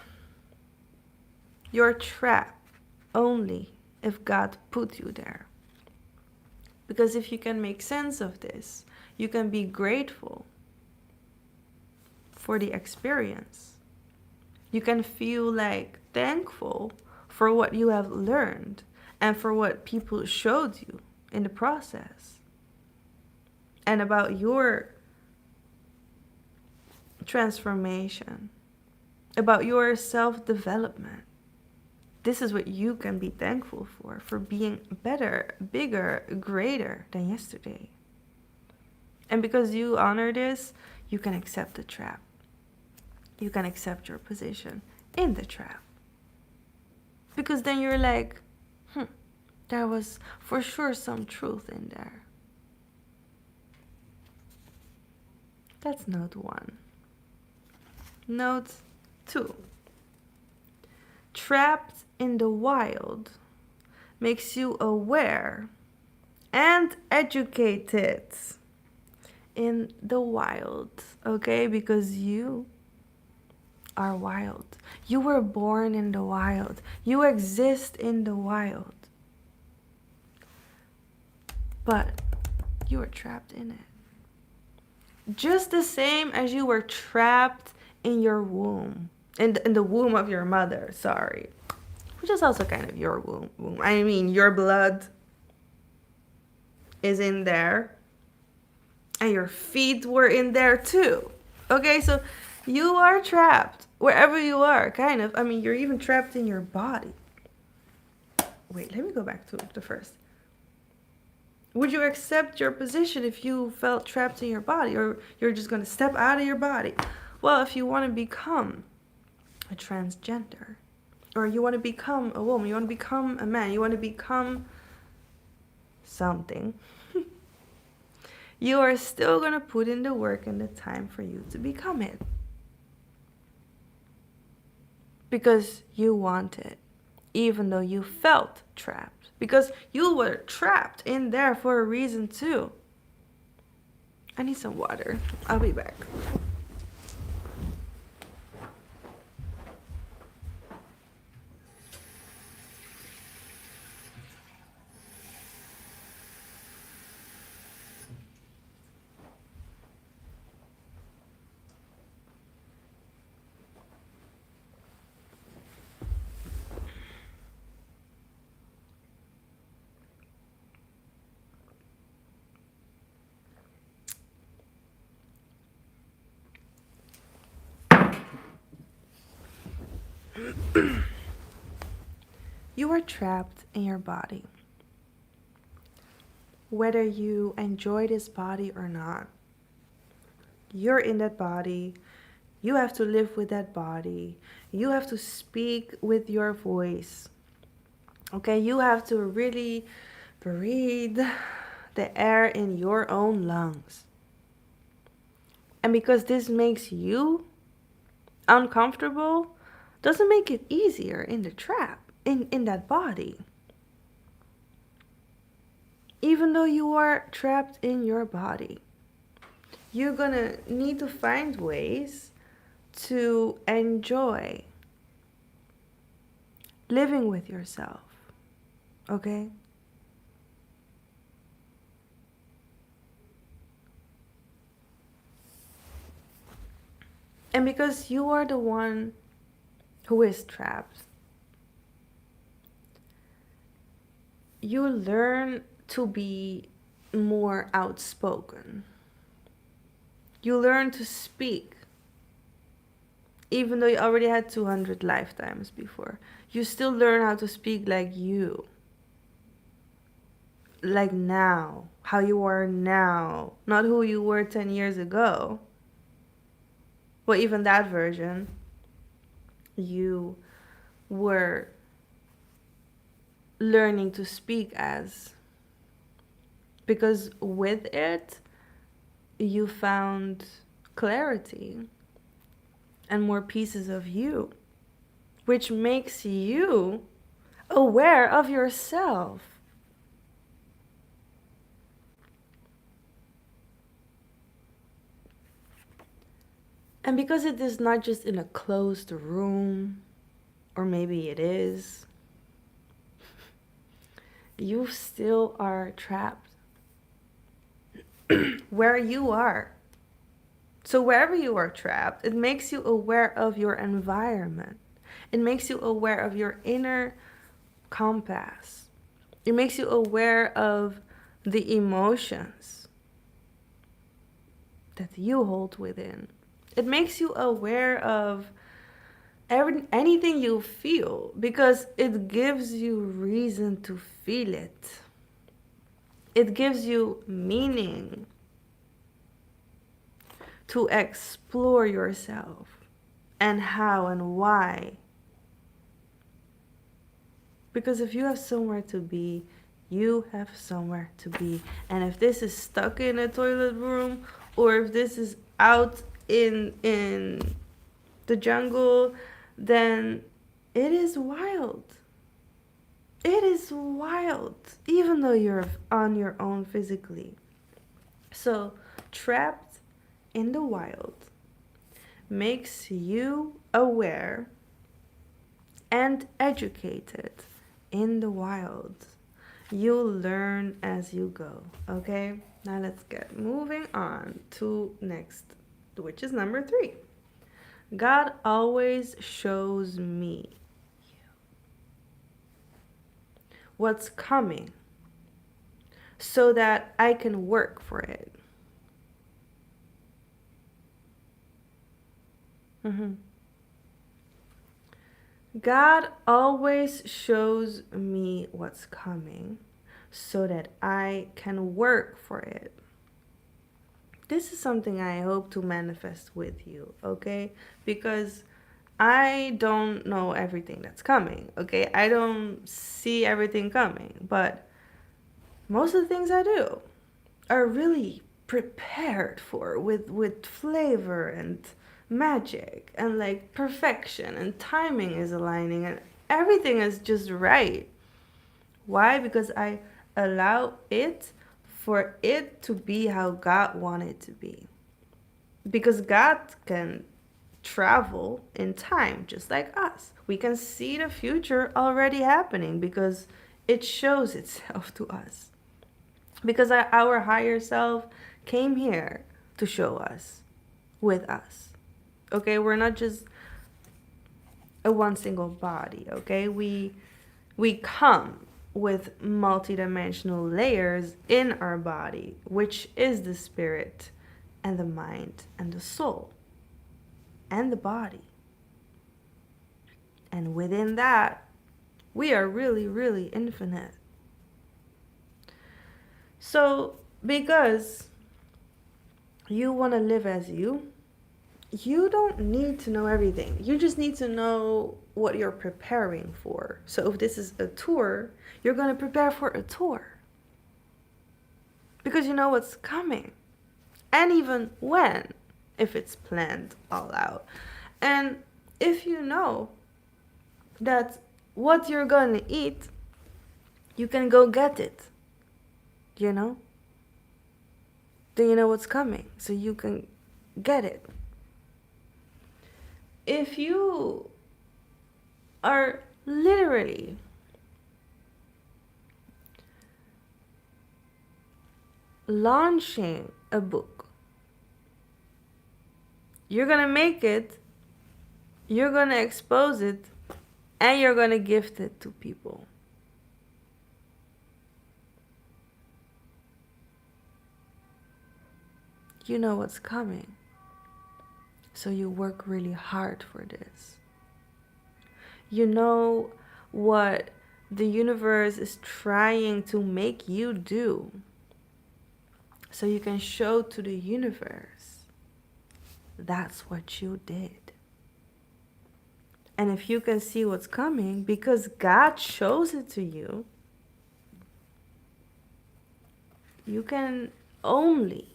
your trap only if God put you there. Because if you can make sense of this, you can be grateful for the experience. You can feel like thankful for what you have learned and for what people showed you in the process and about your transformation, about your self-development. This is what you can be thankful for being better, bigger, greater than yesterday. And because you honor this, you can accept the trap. You can accept your position in the trap. Because then you're like, there was for sure some truth in there. That's note 1. Note 2. Trapped in the wild makes you aware and educated in the wild, okay? Because you are wild. You were born in the wild. You exist in the wild. But you were trapped in it. Just the same as you were trapped in your womb. In the womb of your mother, sorry. Which is also kind of your womb. I mean, your blood is in there. And your feet were in there too. Okay, so you are trapped wherever you are, kind of. I mean, you're even trapped in your body. Wait, let me go back to the first. Would you accept your position if you felt trapped in your body, or you're just going to step out of your body? Well, if you want to become a transgender, or you want to become a woman, you want to become a man, you want to become something, you are still going to put in the work and the time for you to become it. Because you want it, even though you felt trapped. Because you were trapped in there for a reason too. I need some water. I'll be back. You are trapped in your body. Whether you enjoy this body or not, you're in that body. You have to live with that body. You have to speak with your voice. Okay, you have to really breathe the air in your own lungs. And because this makes you uncomfortable, doesn't make it easier in the trap, in that body. Even though you are trapped in your body, you're gonna need to find ways to enjoy living with yourself, okay? And because you are the one who is trapped, you learn to be more outspoken. You learn to speak. Even though you already had 200 lifetimes before, you still learn how to speak like you. Like now, how you are now, not who you were 10 years ago. Well, even that version, you were learning to speak as. Because with it, you found clarity and more pieces of you, which makes you aware of yourself. And because it is not just in a closed room, or maybe it is, you still are trapped where you are. So wherever you are trapped, it makes you aware of your environment. It makes you aware of your inner compass. It makes you aware of the emotions that you hold within. It makes you aware of anything you feel, because it gives you reason to feel it. It gives you meaning to explore yourself and how and why. Because if you have somewhere to be, you have somewhere to be. And if this is stuck in a toilet room, or if this is out in the jungle, then it is wild. It is wild, even though you're on your own physically. So, trapped in the wild makes you aware and educated in the wild. You'll learn as you go, okay? Now let's get moving on to next, which is number 3. God always shows me what's coming so that I can work for it. God always shows me what's coming so that I can work for it. This is something I hope to manifest with you, okay? Because I don't know everything that's coming, okay? I don't see everything coming, but most of the things I do are really prepared for with flavor and magic and like perfection, and timing is aligning and everything is just right. Why? Because I allow it for it to be how God wanted it to be. Because God can travel in time just like us. We can see the future already happening because it shows itself to us. Because our higher self came here to show us, with us. Okay, we're not just a one single body, okay? We come with multidimensional layers in our body, which is the spirit and the mind and the soul and the body. And within that, we are really, really infinite. So, because you want to live as you don't need to know everything. You just need to know what you're preparing for. So if this is a tour, you're going to prepare for a tour. Because you know what's coming. And even when, if it's planned all out. And if you know that what you're going to eat, you can go get it. You know? Then you know what's coming. So you can get it. If you are literally launching a book, you're gonna make it, you're gonna expose it, and you're gonna gift it to people. You know what's coming. So you work really hard for this. You know what the universe is trying to make you do. So you can show to the universe that's what you did. And if you can see what's coming because God shows it to you, you can only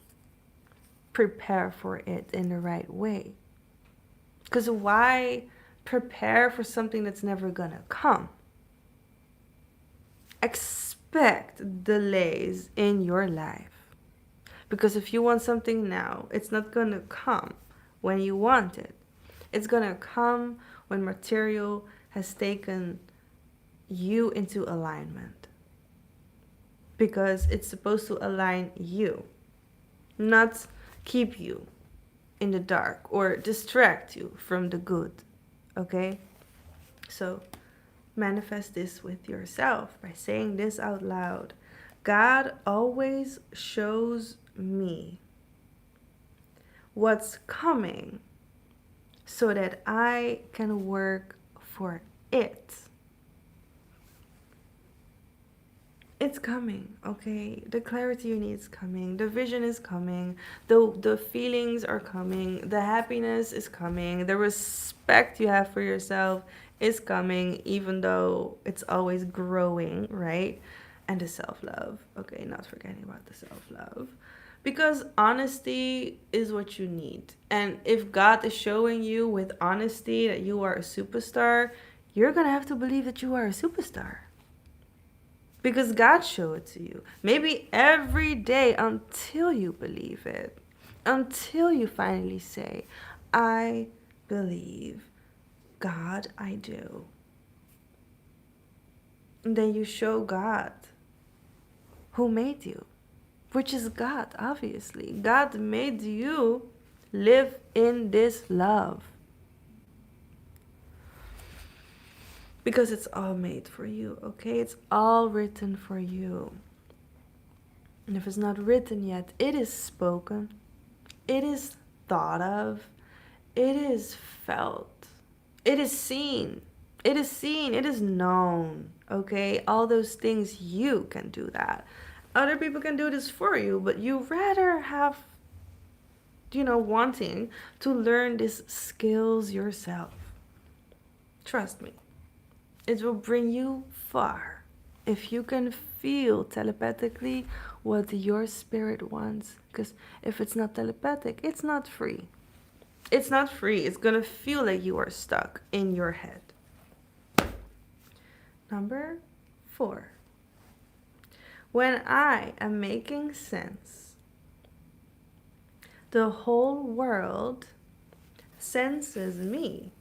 prepare for it in the right way. Because why prepare for something that's never gonna come? Expect delays in your life. Because if you want something now, it's not gonna come when you want it. It's gonna come when material has taken you into alignment. Because it's supposed to align you, not keep you in the dark or distract you from the good. Okay? So manifest this with yourself by saying this out loud. God always shows me what's coming so that I can work for it. It's coming, okay? The clarity you need is coming. The vision is coming. The feelings are coming. The happiness is coming. The respect you have for yourself is coming, even though it's always growing, right? And the self-love, okay? Not forgetting about the self-love. Because honesty is what you need. And if God is showing you with honesty that you are a superstar, you're going to have to believe that you are a superstar. Because God showed it to you. Maybe every day until you believe it. Until you finally say, I believe. God, I do. And then you show God who made you. Which is God, obviously. God made you live in this love. Because it's all made for you, okay? It's all written for you. And if it's not written yet, it is spoken. It is thought of. It is felt. It is seen. It is seen, it is known, okay? All those things, you can do that. Other people can do this for you, but you rather have, wanting to learn these skills yourself. Trust me, it will bring you far if you can feel telepathically what your spirit wants. Because if it's not telepathic, it's not free. It's not free. It's gonna feel like you are stuck in your head. Number 4. When I am making sense, the whole world senses me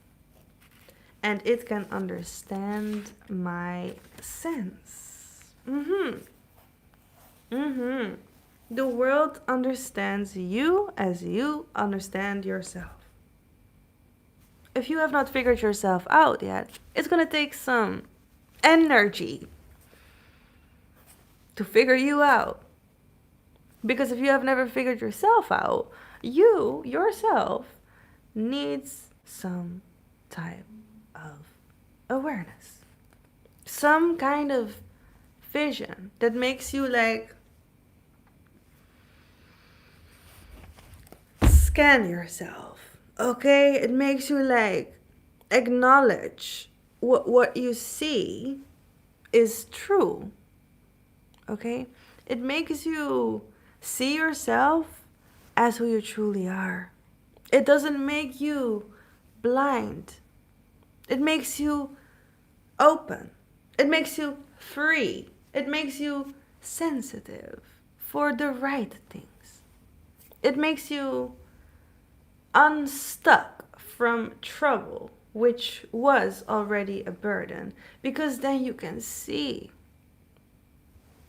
and it can understand my sense. The world understands you as you understand yourself. If you have not figured yourself out yet, it's gonna take some energy to figure you out. Because if you have never figured yourself out, you yourself needs some type of awareness. Some kind of vision that makes you like scan yourself. Okay? It makes you like acknowledge what you see is true. Okay? It makes you see yourself as who you truly are. It doesn't make you blind. It makes you open. It makes you free. It makes you sensitive for the right things. It makes you unstuck from trouble, which was already a burden, because then you can see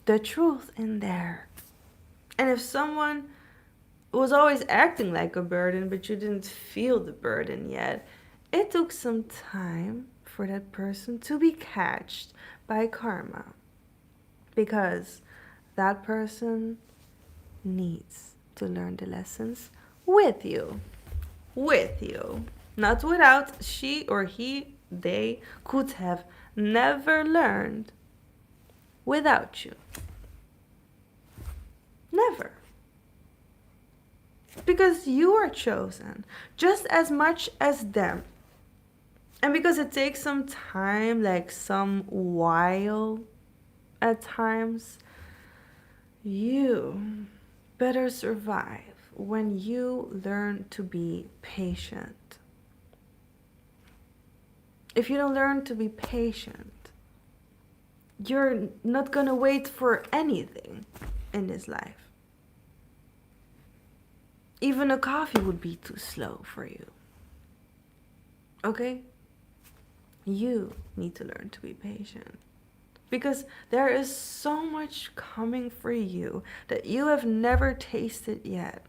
the truth in there. And if someone was always acting like a burden, but you didn't feel the burden yet, it took some time for that person to be catched by karma. Because that person needs to learn the lessons with you. With you. Not without. She or he, they could have never learned without you. Never. Because you are chosen just as much as them. And because it takes some time, like some while at times, you better survive when you learn to be patient. If you don't learn to be patient, you're not gonna wait for anything in this life. Even a coffee would be too slow for you. Okay? You need to learn to be patient. Because there is so much coming for you that you have never tasted yet.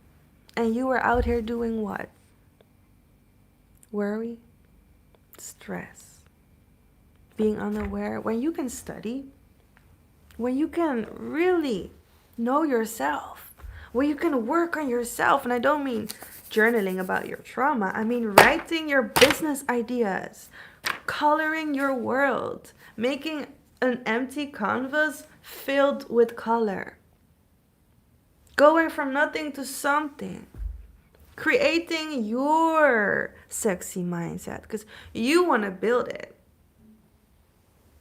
And you are out here doing what? Worry, stress, being unaware. When you can study, when you can really know yourself, when you can work on yourself, and I don't mean journaling about your trauma, I mean writing your business ideas, coloring your world, making an empty canvas filled with color, going from nothing to something, creating your sexy mindset because you want to build it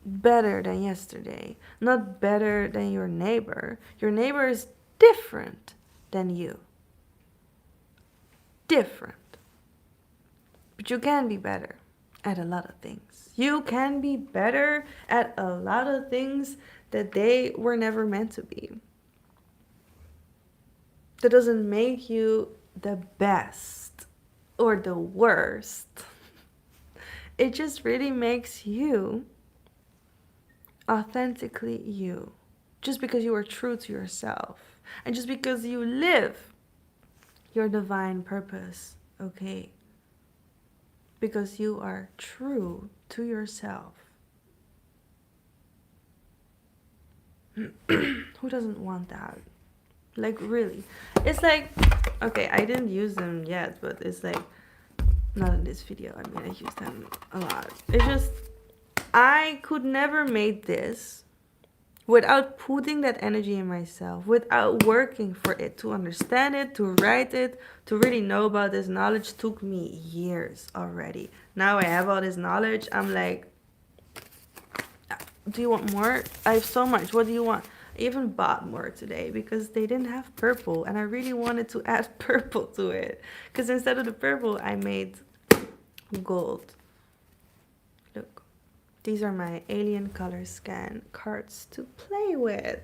better than yesterday, not better than your neighbor. Your neighbor is different than you. Different. But you can be better at a lot of things. You can be better at a lot of things that they were never meant to be. That doesn't make you the best or the worst. It just really makes you authentically you. Just because you are true to yourself. And just because you live your divine purpose, okay? Because you are true to yourself. Who doesn't want that? Like, really. It's like, okay, I didn't use them yet, but it's like, not in this video. I mean, I use them a lot. It's just, I could never make this without putting that energy in myself, without working for it, to understand it, to write it, to really know about this knowledge took me years already. Now I have all this knowledge. I'm like, do you want more? I have so much. What do you want? I even bought more today because they didn't have purple and I really wanted to add purple to it. Because instead of the purple, I made gold. Look, these are my alien color scan cards to play with.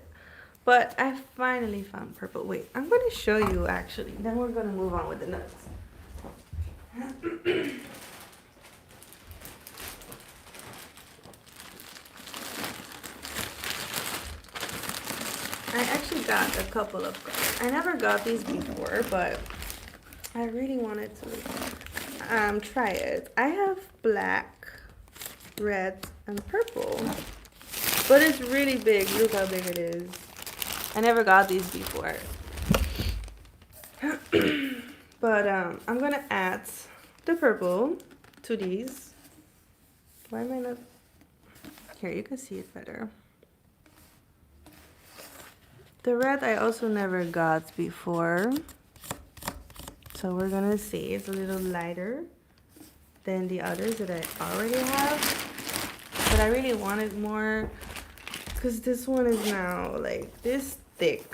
But I finally found purple. Wait, I'm going to show you actually. Then we're going to move on with the notes. I actually got a couple of colors. I never got these before, but I really wanted to try it. I have black, red, and purple. But it's really big. Look how big it is. I never got these before. But I'm gonna add the purple to these. Why am I not? Here, you can see it better. The red I also never got before. So we're gonna see. It's a little lighter than the others that I already have. But I really wanted more because this one is now like this thick.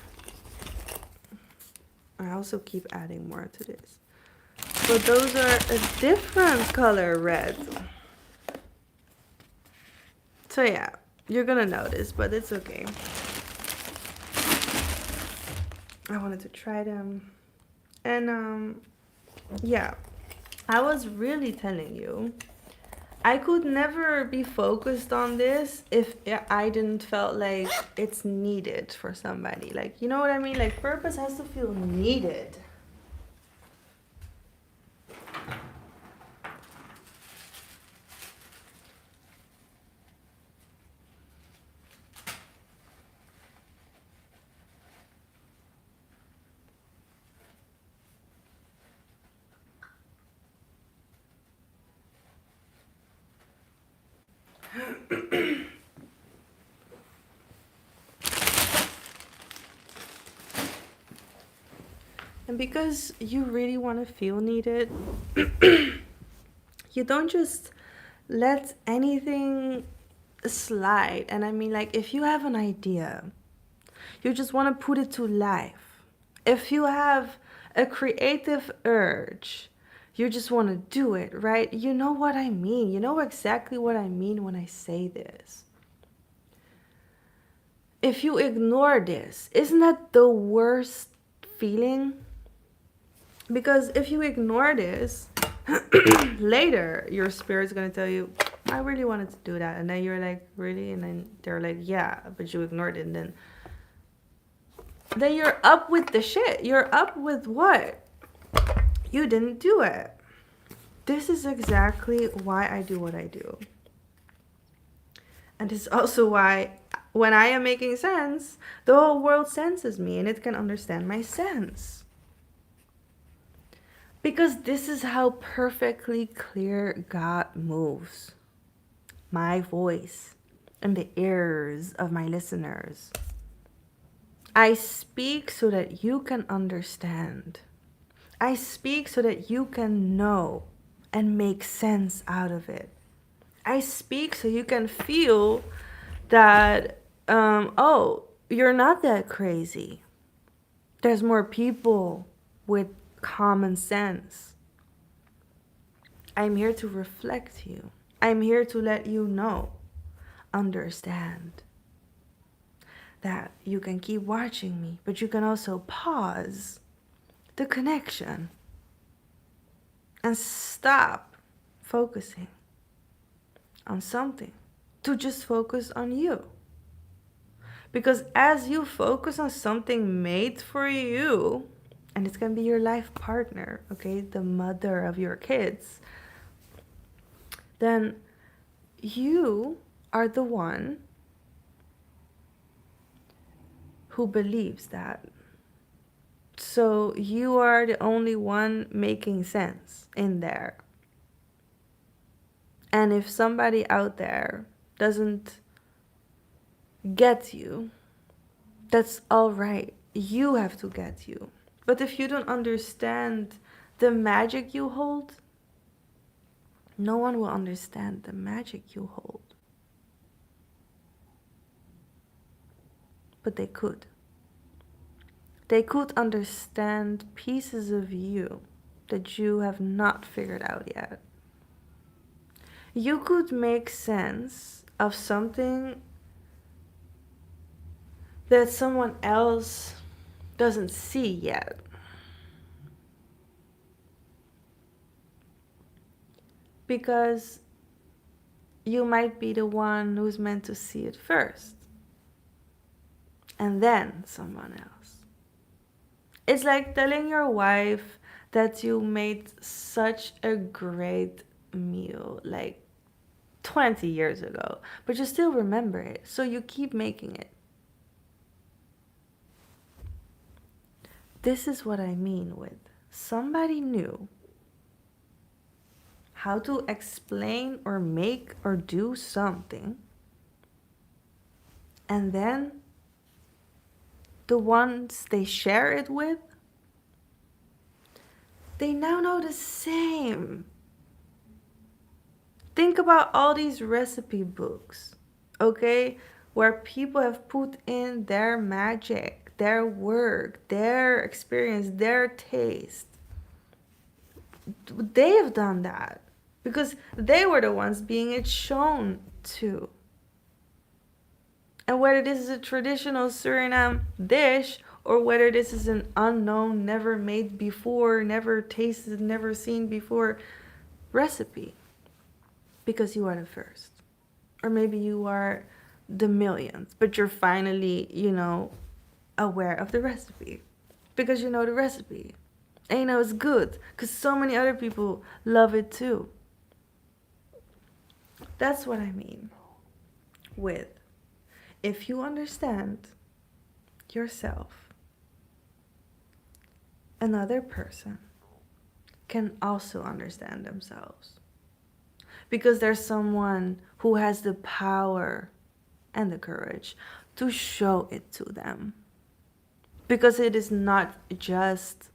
I also keep adding more to this. But those are a different color red. So yeah, you're gonna notice, but it's okay. I wanted to try them. And yeah, I was really telling you, I could never be focused on this if I didn't felt like it's needed for somebody. Like, you know what I mean? Like, purpose has to feel needed. And because you really want to feel needed, you don't just let anything slide. And I mean, like, if you have an idea, you just want to put it to life. If you have a creative urge, you just want to do it, right? You know what I mean. You know exactly what I mean when I say this. If you ignore this, isn't that the worst feeling? Because if you ignore this, later your spirit's going to tell you, I really wanted to do that. And then you're like, really? And then they're like, yeah, but you ignored it. And then you're up with the shit. You're up with what? You didn't do it. This is exactly why I do what I do. And it's also why when I am making sense, the whole world senses me and it can understand my sense. Because this is how perfectly clear God moves. My voice in the ears of my listeners. I speak so that you can understand. I speak so that you can know and make sense out of it. I speak so you can feel that, oh, you're not that crazy. There's more people with common sense. I'm here to reflect you. I'm here to let you know, understand that you can keep watching me, but you can also pause the connection and stop focusing on something to just focus on you. Because as you focus on something made for you, and it's going to be your life partner, okay, the mother of your kids, then you are the one who believes that. So you are the only one making sense in there. And if somebody out there doesn't get you, that's all right. You have to get you. But if you don't understand the magic you hold, no one will understand the magic you hold. But they could. They could understand pieces of you that you have not figured out yet. You could make sense of something that someone else doesn't see yet. Because you might be the one who's meant to see it first. And then someone else. It's like telling your wife that you made such a great meal like 20 years ago, but you still remember it, so you keep making it. This is what I mean with somebody knew how to explain or make or do something, and then the ones they share it with, they now know the same. Think about all these recipe books, okay, where people have put in their magic, their work, their experience, their taste. They have done that because they were the ones being it shown to. And whether this is a traditional Suriname dish or whether this is an unknown, never made before, never tasted, never seen before recipe, because you are the first. Or maybe you are the millionth, but you're finally, aware of the recipe because you know the recipe. And you know it's good because so many other people love it too. That's what I mean with, if you understand yourself, another person can also understand themselves. Because there's someone who has the power and the courage to show it to them. Because it is not just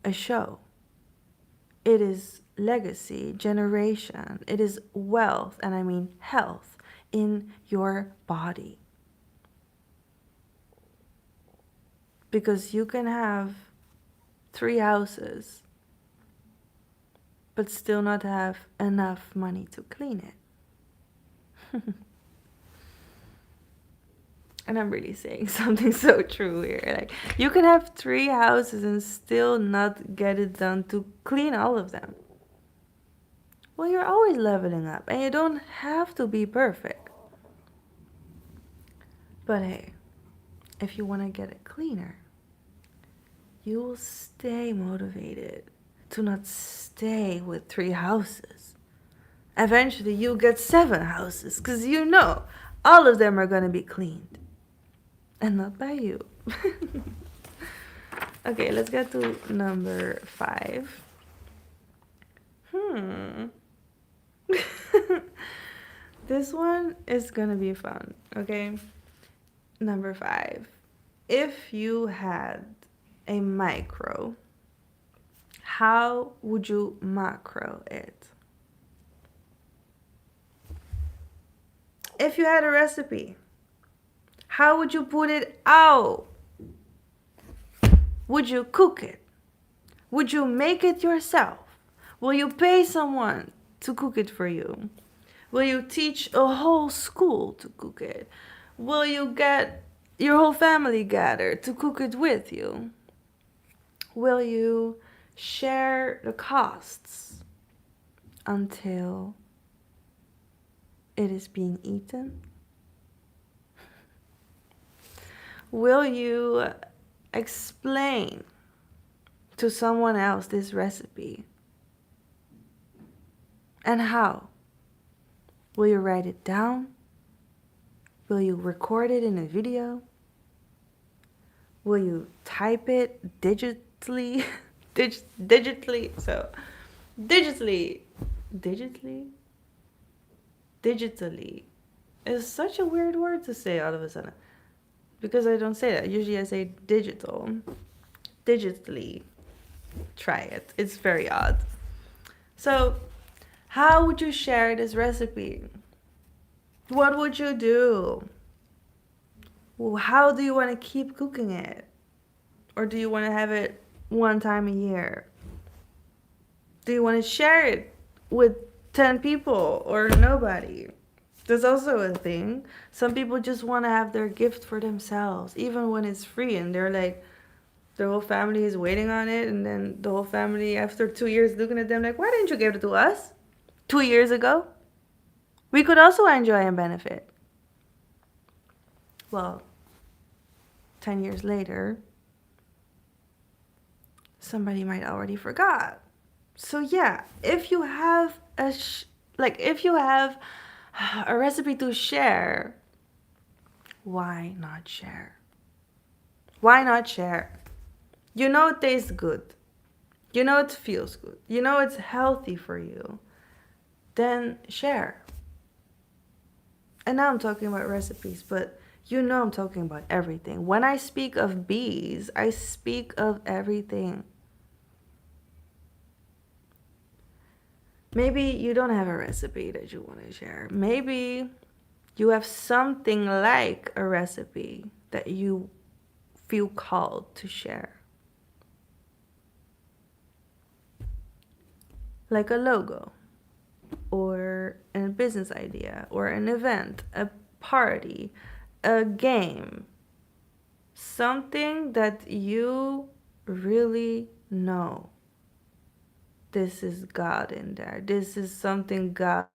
a show. It is legacy, generation. It is wealth, and I mean health, in your body. Because you can have 3 houses but still not have enough money to clean it. And I'm really saying something so true here. Like, you can have 3 houses and still not get it done to clean all of them. Well, you're always leveling up and you don't have to be perfect. But hey, if you want to get it cleaner, you will stay motivated to not stay with 3 houses. Eventually you'll get 7 houses because you know all of them are going to be cleaned. And not by you. Okay, let's get to number 5. This one is going to be fun, okay? Number 5. If you had a micro, how would you macro it? If you had a recipe, how would you put it out? Would you cook it? Would you make it yourself? Will you pay someone to cook it for you? Will you teach a whole school to cook it? Will you get your whole family gathered to cook it with you? Will you share the costs until it is being eaten? Will you explain to someone else this recipe? And how? Will you write it down? Will you record it in a video? Will you type it digitally? Digitally. It's such a weird word to say all of a sudden because I don't say that. Usually I say digital. Digitally. Try it. It's very odd. So, how would you share this recipe? What would you do? How do you want to keep cooking it? Or do you want to have it one time a year? Do you want to share it with 10 people or nobody? That's also a thing. Some people just want to have their gift for themselves, even when it's free, and they're like, their whole family is waiting on it, and then the whole family, after 2 years, looking at them like, why didn't you give it to us 2 years ago? We could also enjoy and benefit. Well, 10 years later, somebody might already forgot. So yeah, if you have if you have a recipe to share, why not share? Why not share? You know it tastes good. You know it feels good. You know it's healthy for you. Then share. And now I'm talking about recipes, but you know I'm talking about everything. When I speak of bees, I speak of everything. Maybe you don't have a recipe that you want to share. Maybe you have something like a recipe that you feel called to share. Like a logo, or a business idea, or an event, a party, a game. Something that you really know. This is God in there. This is something God